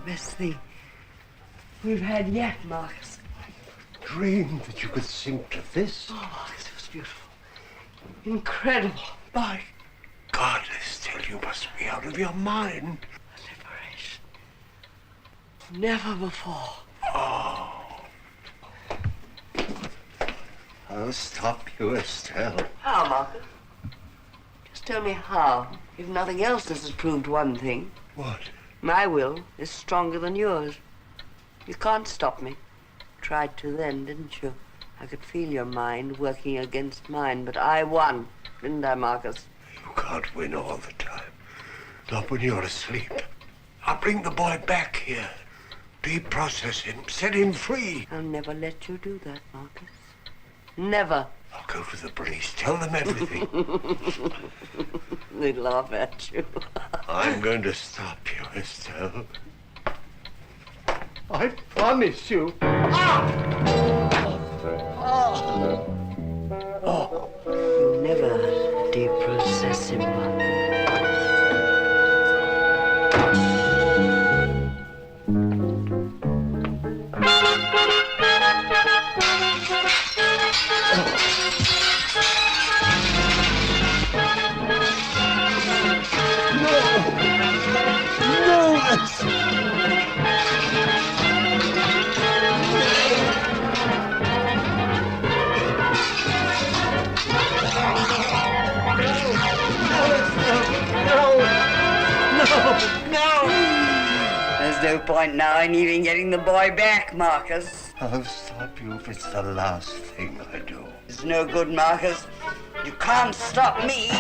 Speaker 5: Best thing we've had yet, Marcus.
Speaker 4: Dreamed that you could sing to this?
Speaker 5: Oh, Marcus, it was beautiful. Incredible.
Speaker 4: My God, Estelle, you must be out of your mind.
Speaker 5: Liberation. Never before.
Speaker 4: Oh. I'll stop you, Estelle.
Speaker 5: How, Marcus? Just tell me how. If nothing else, this has proved one thing.
Speaker 4: What?
Speaker 5: My will is stronger than yours. You can't stop me. Tried to then, didn't you? I could feel your mind working against mine, but I won, didn't I, Marcus?
Speaker 4: You can't win all the time. Not when you're asleep. I'll bring the boy back here. Deprocess him. Set him free.
Speaker 5: I'll never let you do that, Marcus. Never.
Speaker 4: I'll go to the police. Tell them everything.
Speaker 5: They laugh at you.
Speaker 4: I'm going to stop you, Estelle. I promise you.
Speaker 5: You never deprocess him, Marcus. There's no point now in even getting the boy back, Marcus.
Speaker 4: I'll stop you if it's the last thing I do.
Speaker 5: It's no good, Marcus. You can't stop me.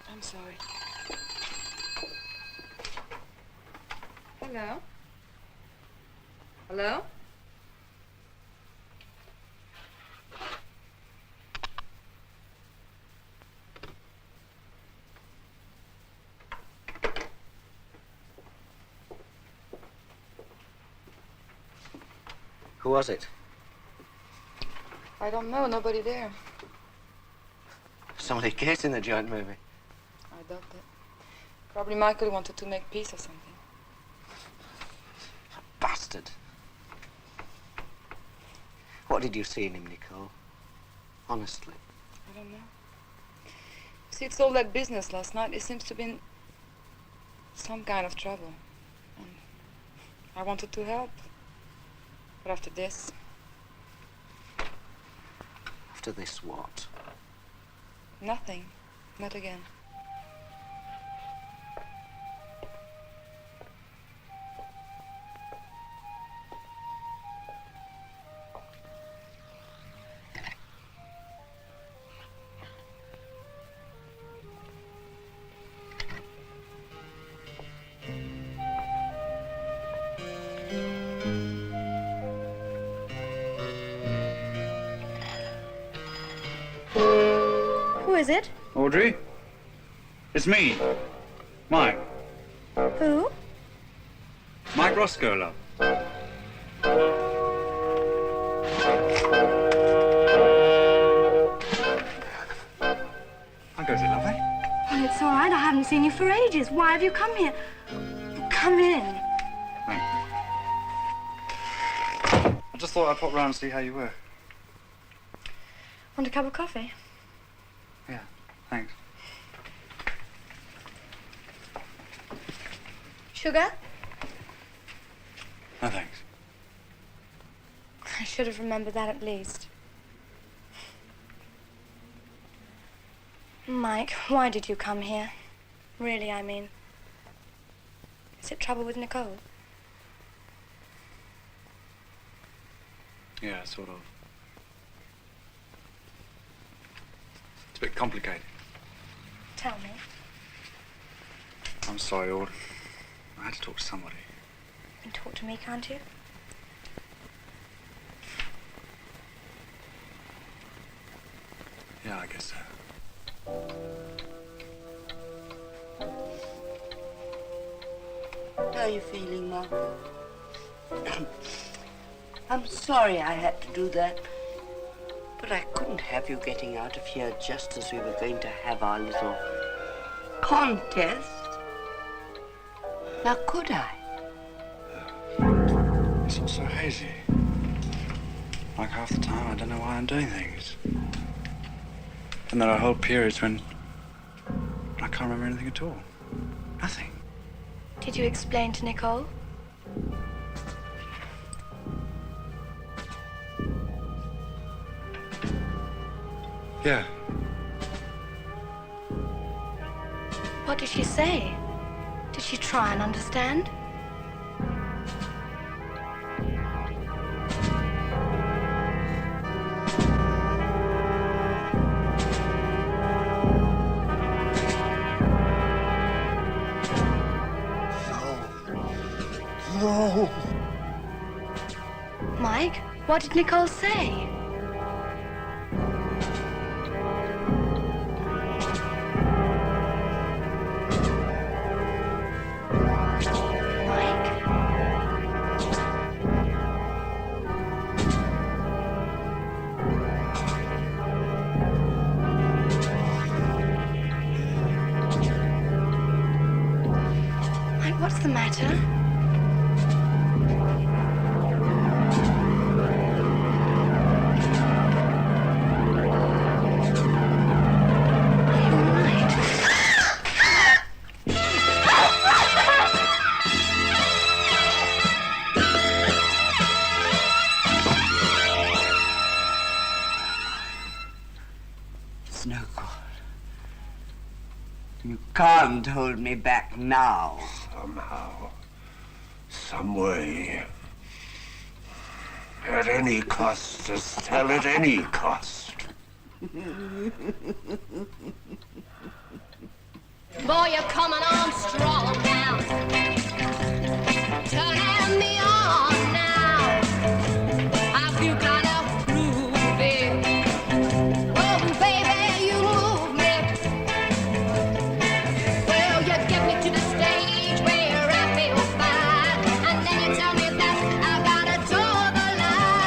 Speaker 8: I'm sorry. Hello? Hello?
Speaker 12: Who was it?
Speaker 8: I don't know, nobody there.
Speaker 12: Somebody cased in the joint, maybe.
Speaker 8: I doubt that. Probably Michael wanted to make peace or something.
Speaker 12: Bastard. What did you see in him, Nicole? Honestly.
Speaker 8: I don't know. See, it's all that business last night. It seems to be in some kind of trouble. And I wanted to help. But after this...
Speaker 12: After this, what?
Speaker 8: Nothing. Not again.
Speaker 13: Who is it?
Speaker 3: Audrey? It's me. Mike.
Speaker 13: Who?
Speaker 3: Mike Roscoe, love. How goes it, lovely?
Speaker 13: Well, it's all right. I haven't seen you for ages. Why have you come here? Come in.
Speaker 3: I just thought I'd pop round and see how you were.
Speaker 13: Want a cup of coffee?
Speaker 3: Yeah, thanks.
Speaker 13: Sugar?
Speaker 3: No, thanks.
Speaker 13: I should have remembered that at least. Mike, why did you come here? Really, I mean. Is it trouble with Nicole?
Speaker 3: Yeah, sort of. It's a bit complicated.
Speaker 13: Tell me.
Speaker 3: I'm sorry, Aud. I had to talk to somebody.
Speaker 13: You can talk to me, can't you?
Speaker 3: Yeah, I guess so.
Speaker 5: How are you feeling, Marco? I'm sorry I had to do that, but I couldn't have you getting out of here just as we were going to have our little contest. Now, could I?
Speaker 3: It's all so hazy. Like half the time, I don't know why I'm doing things. And there are whole periods when I can't remember anything at all. Nothing.
Speaker 13: Did you explain to Nicole?
Speaker 3: Yeah.
Speaker 13: What did she say? Did she try and understand?
Speaker 4: No.
Speaker 13: Mike, what did Nicole say? Mike, what's the matter?
Speaker 5: It's no good. You can't hold me back now.
Speaker 4: Somehow, some way. At any cost, Estelle, at any cost.
Speaker 14: Boy, you're coming on strong now. Turning me on now. Have you gotta prove it? Oh, baby, you move me. Well, you get me to the stage where I feel fine, and then you tell me that I gotta toe the line.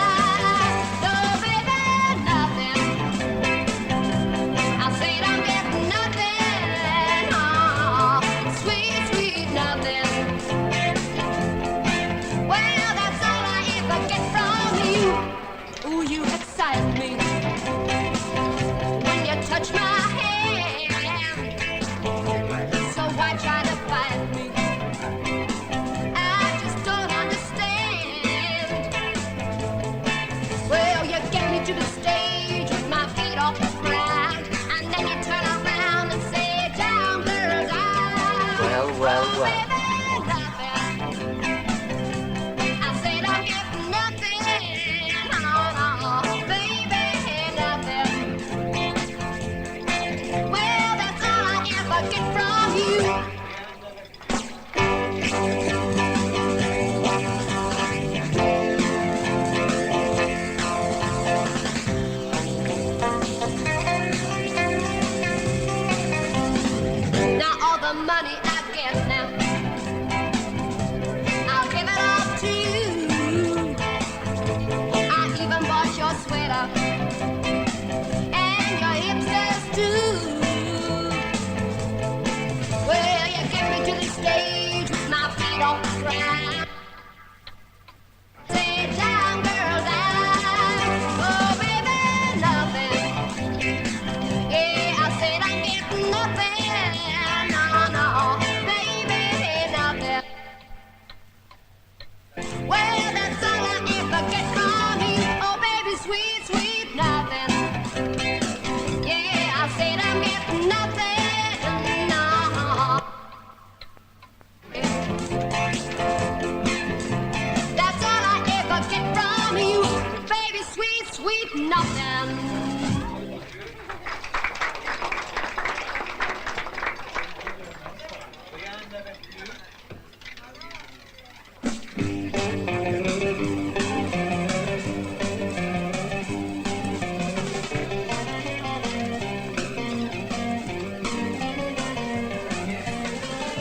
Speaker 14: nothing.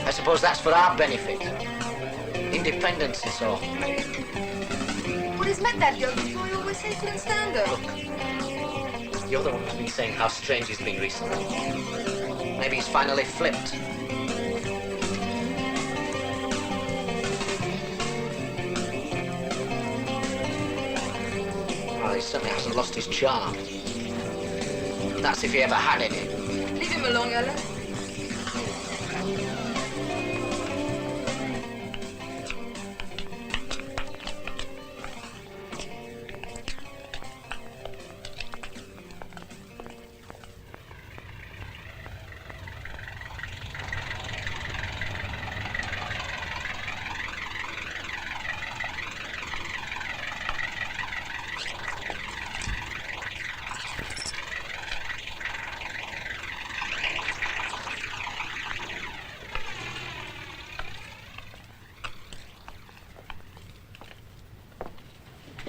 Speaker 12: I suppose that's for our benefit. Independence and so.
Speaker 8: Well, he's met that girl before. You always say he couldn't stand her.
Speaker 12: You're the one who's been saying how strange he's been recently. Maybe he's finally flipped. Well, he certainly hasn't lost his charm. That's if he ever had any.
Speaker 8: Leave him alone, Ella.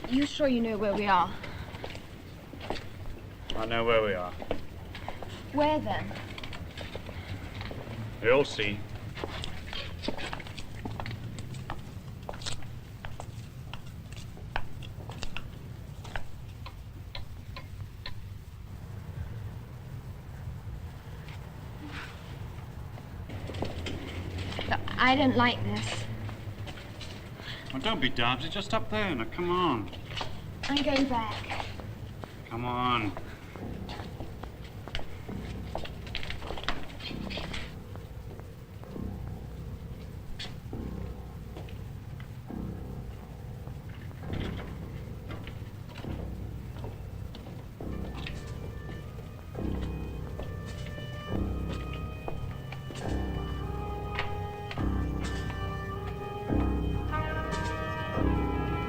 Speaker 13: You sure you know where we are?
Speaker 10: I know where we are.
Speaker 13: Where then?
Speaker 10: You'll see.
Speaker 13: Look, I don't like this.
Speaker 10: Well, don't be daft. It's just up there. Now, come on.
Speaker 13: I'm going back.
Speaker 10: Come on.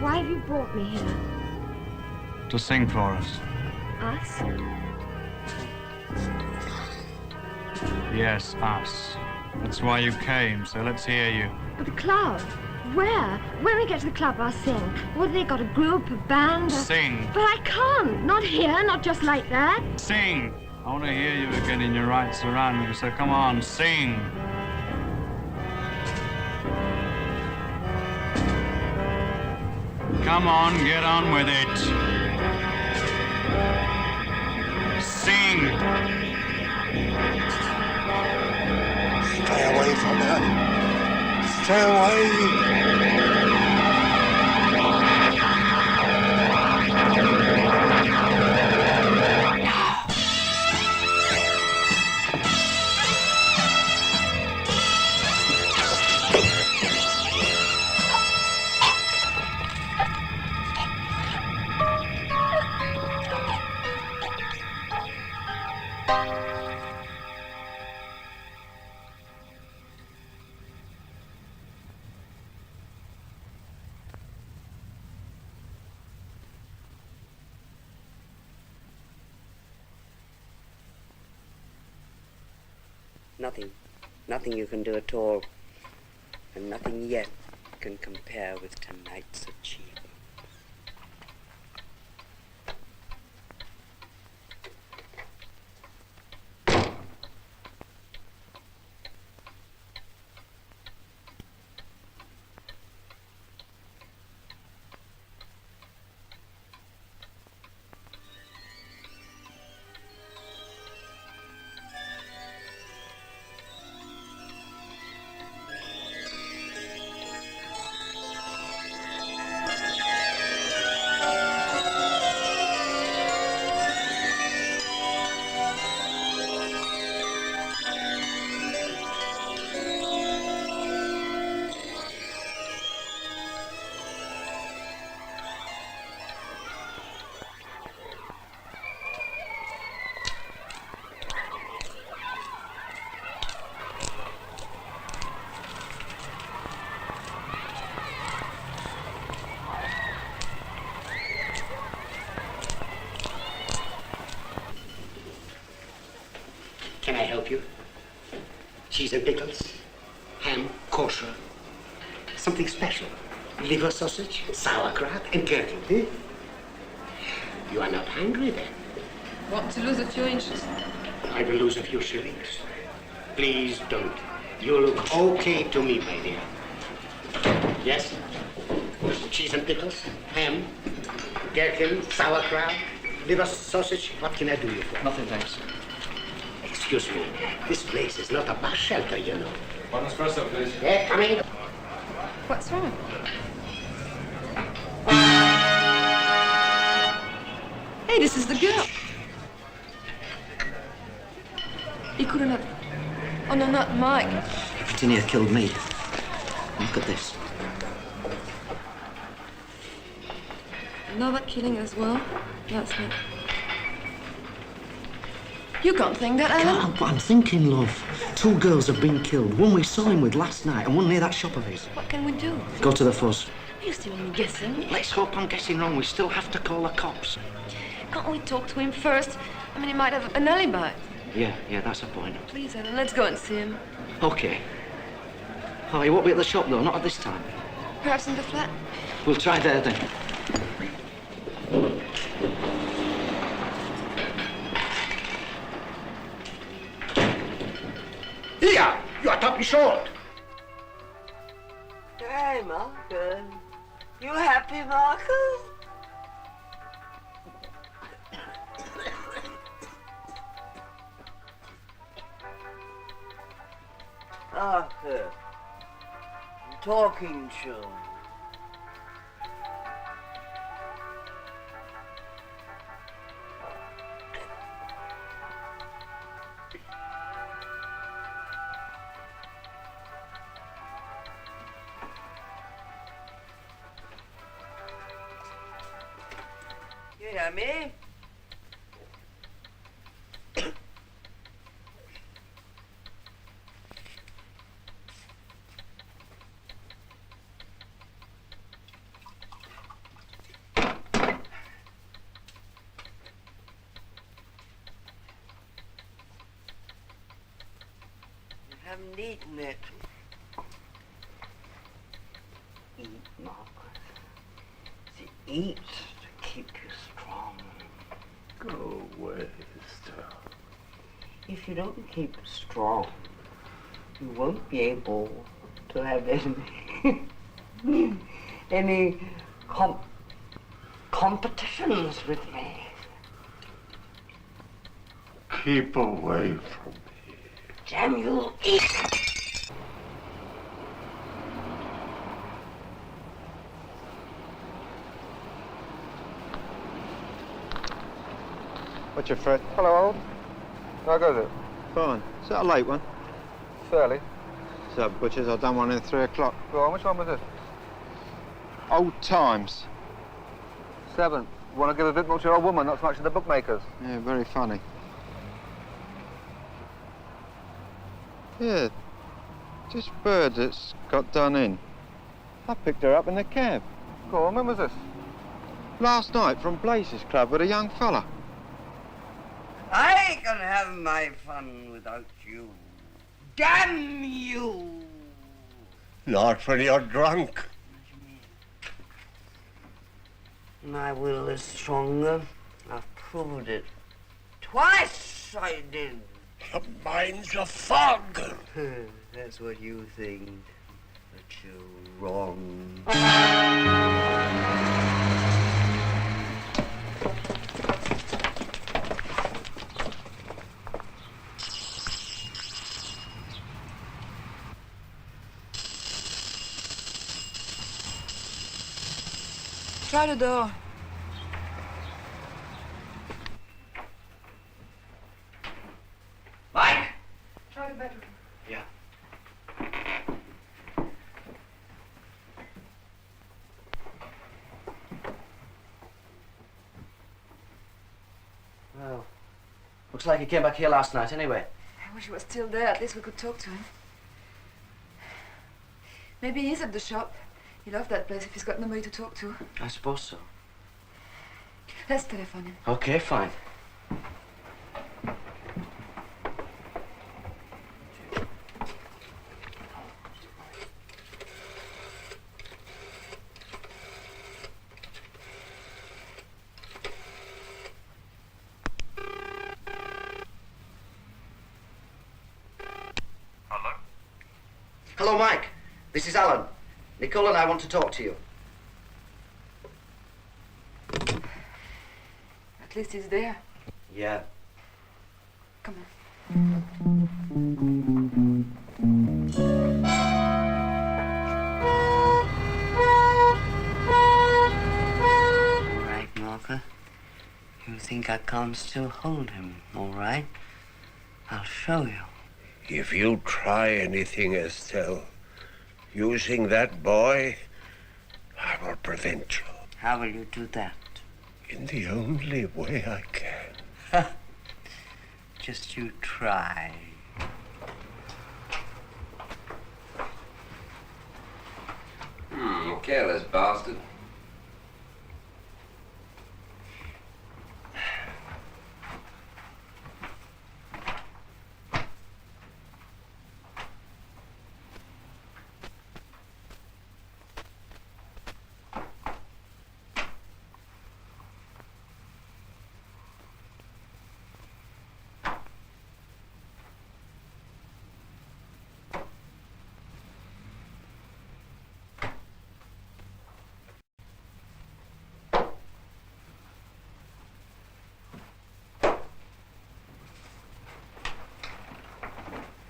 Speaker 13: Why have you brought me here?
Speaker 10: To sing for us.
Speaker 13: Us?
Speaker 10: Yes, us. That's why you came, so let's hear you.
Speaker 13: But the club? Where? When we get to the club, I'll sing. What, have they got a group, a band?
Speaker 10: Sing.
Speaker 13: But I can't. Not here, not just like that.
Speaker 10: Sing! I want to hear you again in your right surroundings, so come on, sing! Come on, get on with it. Sing!
Speaker 4: Stay away from her. Stay away.
Speaker 5: Nothing you can do at all, and nothing yet can compare with tonight's achievement.
Speaker 12: Can I help you? Cheese and pickles, ham, kosher, something special. Liver sausage, sauerkraut, and gherkin, eh? You are not hungry then?
Speaker 8: Want to lose a few inches?
Speaker 12: I will lose a few shillings. Please don't. You look okay to me, my dear. Yes? Cheese and pickles, ham, gherkin, sauerkraut, liver sausage. What can I do you for?
Speaker 6: Nothing, thanks.
Speaker 12: Excuse me. This place is not a bus shelter, you know.
Speaker 10: One espresso, please.
Speaker 12: Yeah, come in.
Speaker 8: What's wrong? Hey, this is the girl. He couldn't have... Oh, no, not Mike.
Speaker 12: Virginia killed me. Look at this.
Speaker 8: Another killing as well? That's it. You can't think that, Alan.
Speaker 12: I'm thinking, love. 2 girls have been killed. One we saw him with last night and one near that shop of his.
Speaker 8: What can we do?
Speaker 12: Go to the fuzz.
Speaker 8: You're still guessing.
Speaker 12: Let's hope I'm guessing wrong. We still have to call the cops.
Speaker 8: Can't we talk to him first? I mean, he might have an alibi.
Speaker 12: Yeah, that's a point.
Speaker 8: Please, Alan, let's go and see him.
Speaker 12: Okay. Oh, he won't be at the shop, though. Not at this time.
Speaker 8: Perhaps in the flat.
Speaker 12: We'll try there, then. Here! You are talking short.
Speaker 5: Hey, Marcus. You happy, Marcus? Marcus. Talking show. You hear me? You haven't eaten it. Eat, Marcus. Eat to keep you strong.
Speaker 4: Go away, Esther.
Speaker 5: If you don't keep strong, you won't be able to have any competitions with me.
Speaker 4: Keep away from me.
Speaker 5: Damn you, eat!
Speaker 15: What's your fret? Hello, old. How goes it?
Speaker 16: Fine. Is that a late one?
Speaker 15: Fairly.
Speaker 16: So, butchers, I've done one in 3 o'clock.
Speaker 15: Go on, which one was it?
Speaker 16: Old Times.
Speaker 15: 7. You want to give a bit more to your old woman, not so much to the bookmakers.
Speaker 16: Yeah, very funny. Yeah, just Bird that's got done in. I picked her up in the cab.
Speaker 15: Go on, when was this?
Speaker 16: Last night from Blazes Club with a young fella.
Speaker 5: I can have my fun without you. Damn you!
Speaker 4: Not when you're drunk.
Speaker 5: My will is stronger. I've proved it. Twice I did.
Speaker 4: Your mind's a fog.
Speaker 5: That's what you think, but you're wrong.
Speaker 8: Try the door.
Speaker 12: Mike?
Speaker 8: Try the bedroom.
Speaker 12: Yeah. Well, looks like he came back here last night anyway.
Speaker 8: I wish he was still there. At least we could talk to him. Maybe he's at the shop. He loved that place if he's got nobody to talk to.
Speaker 12: I suppose so.
Speaker 8: Let's telephone him.
Speaker 12: Okay, fine. Hello, Mike. This is Alan. Nicole and I want to talk to you.
Speaker 8: At least he's there.
Speaker 12: Yeah.
Speaker 8: Come on.
Speaker 5: All right, Martha. You think I can't still hold him, all right? I'll show you.
Speaker 4: If you try anything, Estelle, using that boy, I will prevent you.
Speaker 5: How will you do that?
Speaker 4: In the only way I can.
Speaker 5: Just you try.
Speaker 17: Careless bastard.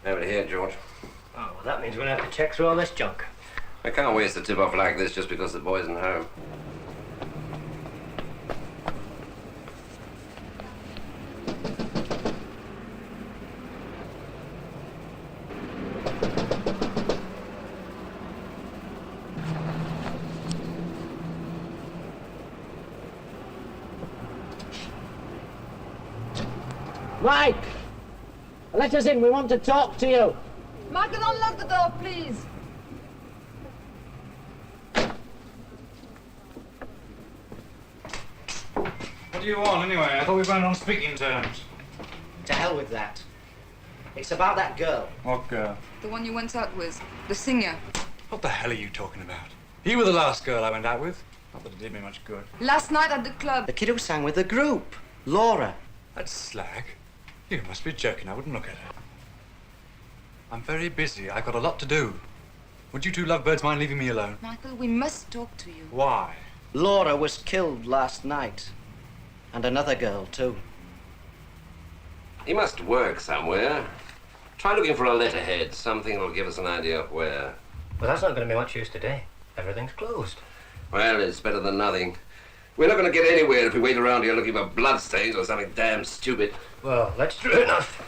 Speaker 17: Over here, George.
Speaker 12: Oh, well, that means we're going to have to check through all this junk.
Speaker 17: I can't waste a tip-off like this just because the boy isn't home.
Speaker 12: Mike! Let us in. We want to talk to you.
Speaker 8: Michael, unlock the door, please.
Speaker 7: What do you want, anyway? I thought we weren't on speaking terms.
Speaker 12: To hell with that. It's about that girl.
Speaker 7: What girl?
Speaker 8: The one you went out with. The singer.
Speaker 7: What the hell are you talking about? You were the last girl I went out with. Not that it did me much good.
Speaker 8: Last night at the club.
Speaker 12: The kid who sang with the group. Laura.
Speaker 7: That's slag. You must be joking. I wouldn't look at her. I'm very busy. I've got a lot to do. Would you two lovebirds mind leaving me alone?
Speaker 8: Michael, we must talk to you.
Speaker 7: Why?
Speaker 12: Laura was killed last night. And another girl, too.
Speaker 17: He must work somewhere. Try looking for a letterhead. Something that'll give us an idea of where.
Speaker 12: Well, that's not going to be much use today. Everything's closed.
Speaker 17: Well, it's better than nothing. We're not going to get anywhere if we wait around here looking for bloodstains or something damn stupid.
Speaker 12: Well, that's true enough.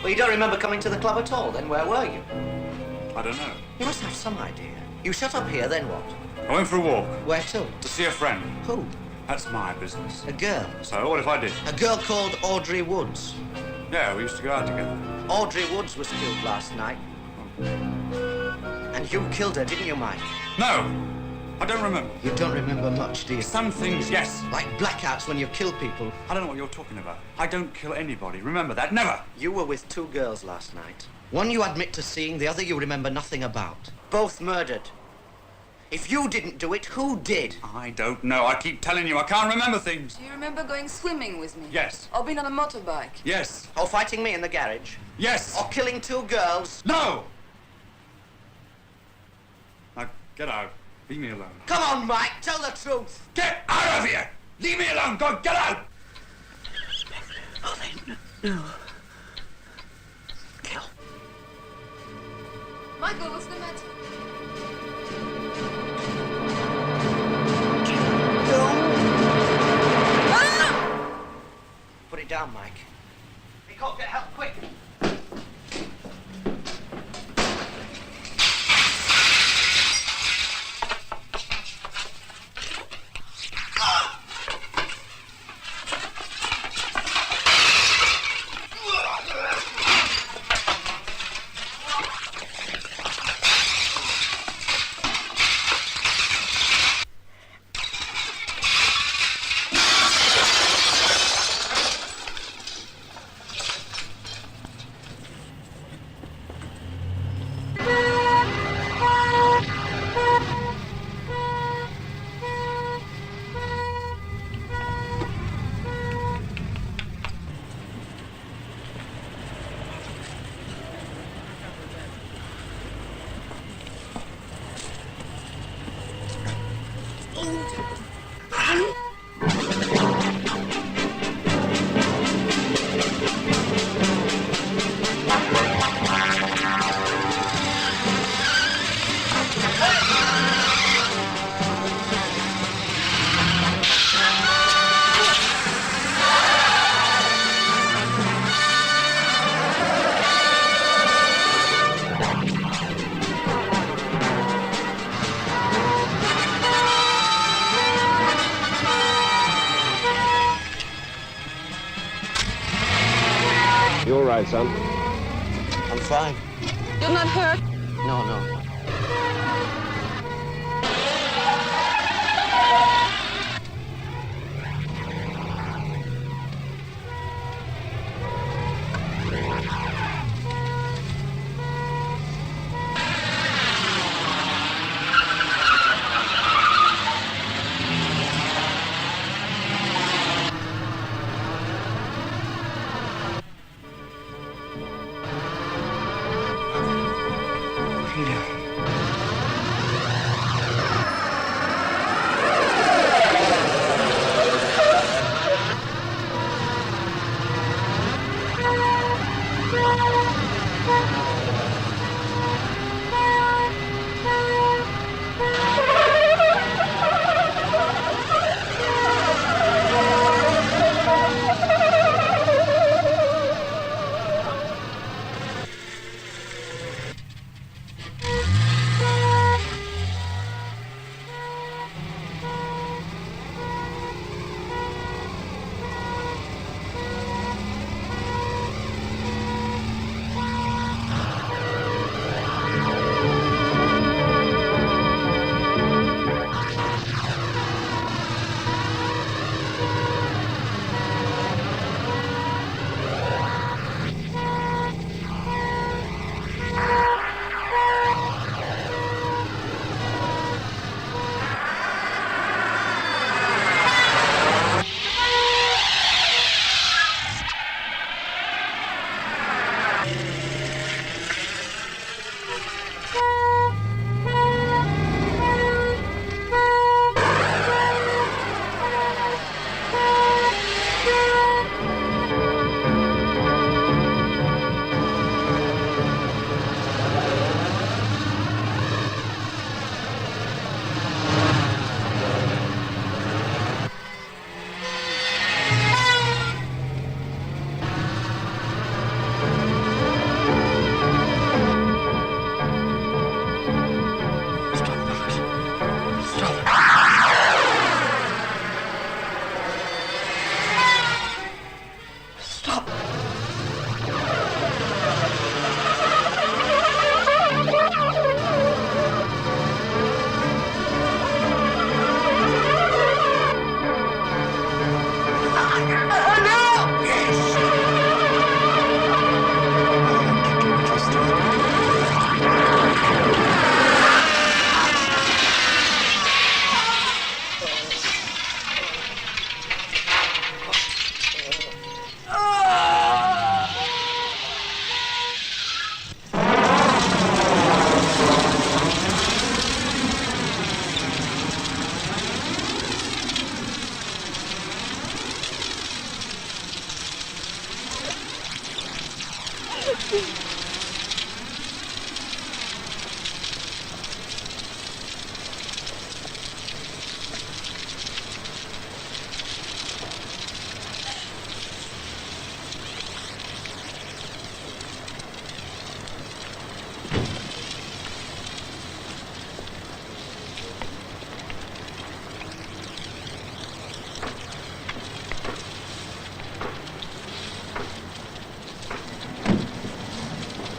Speaker 12: Well, you don't remember coming to the club at all, then where were you?
Speaker 3: I don't know.
Speaker 12: You must have some idea. You shut up here, then what?
Speaker 3: I went for a walk.
Speaker 12: Where to?
Speaker 3: To see a friend.
Speaker 12: Who?
Speaker 3: That's my business.
Speaker 12: A girl.
Speaker 3: So what if I did?
Speaker 12: A girl called Audrey Woods.
Speaker 3: Yeah, we used to go out together.
Speaker 12: Audrey Woods was killed last night. And you killed her, didn't you, Mike?
Speaker 3: No! I don't remember.
Speaker 12: You don't remember much, do you?
Speaker 3: Some things, yes.
Speaker 12: Like blackouts when you kill people.
Speaker 3: I don't know what you're talking about. I don't kill anybody. Remember that. Never!
Speaker 12: You were with two girls last night. One you admit to seeing, the other you remember nothing about. Both murdered. If you didn't do it, who did?
Speaker 3: I don't know. I keep telling you, I can't remember things.
Speaker 8: Do you remember going swimming with me?
Speaker 3: Yes.
Speaker 8: Or being on a motorbike?
Speaker 3: Yes.
Speaker 12: Or fighting me in the garage?
Speaker 3: Yes.
Speaker 12: Or killing two girls?
Speaker 3: No! Now, get out. Leave me alone.
Speaker 12: Come on, Mike, tell the truth.
Speaker 3: Get out of here! Leave me alone! Go, get out!
Speaker 5: Oh, no. Kill.
Speaker 8: Michael, what's the matter?
Speaker 12: Put it down, Mike. We can't get help, quick.
Speaker 17: all right, son?
Speaker 18: I'm fine.
Speaker 19: You're not hurt?
Speaker 18: No, no.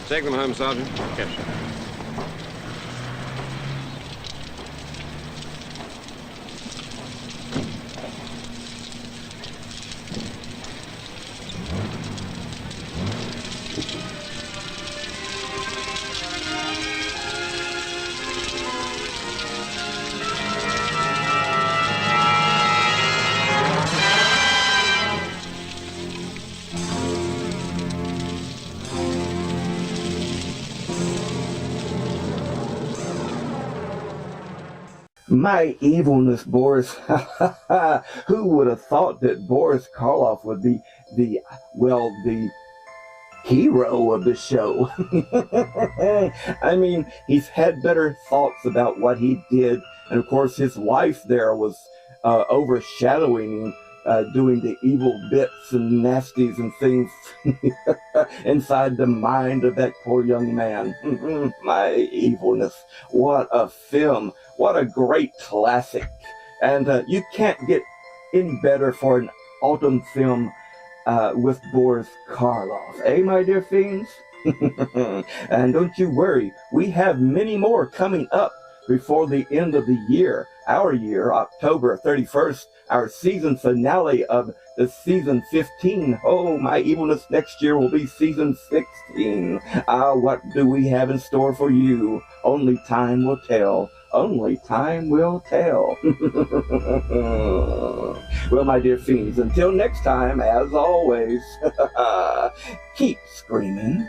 Speaker 17: Take them home, Sergeant.
Speaker 9: Yes, sir.
Speaker 1: My evilness, Boris. Who would have thought that Boris Karloff would be the hero of the show? I mean, he's had better thoughts about what he did. And of course, his wife there was overshadowing him, doing the evil bits and nasties and things inside the mind of that poor young man. My evilness. What a film. What a great classic. And you can't get any better for an autumn film with Boris Karloff. Eh, my dear fiends? And don't you worry, we have many more coming up before the end of the year. Our year, October 31st, our season finale of the season 15. Oh, my evilness next year will be season 16. What do we have in store for you? Only time will tell. Only time will tell. Well, my dear fiends, until next time, as always, keep screaming.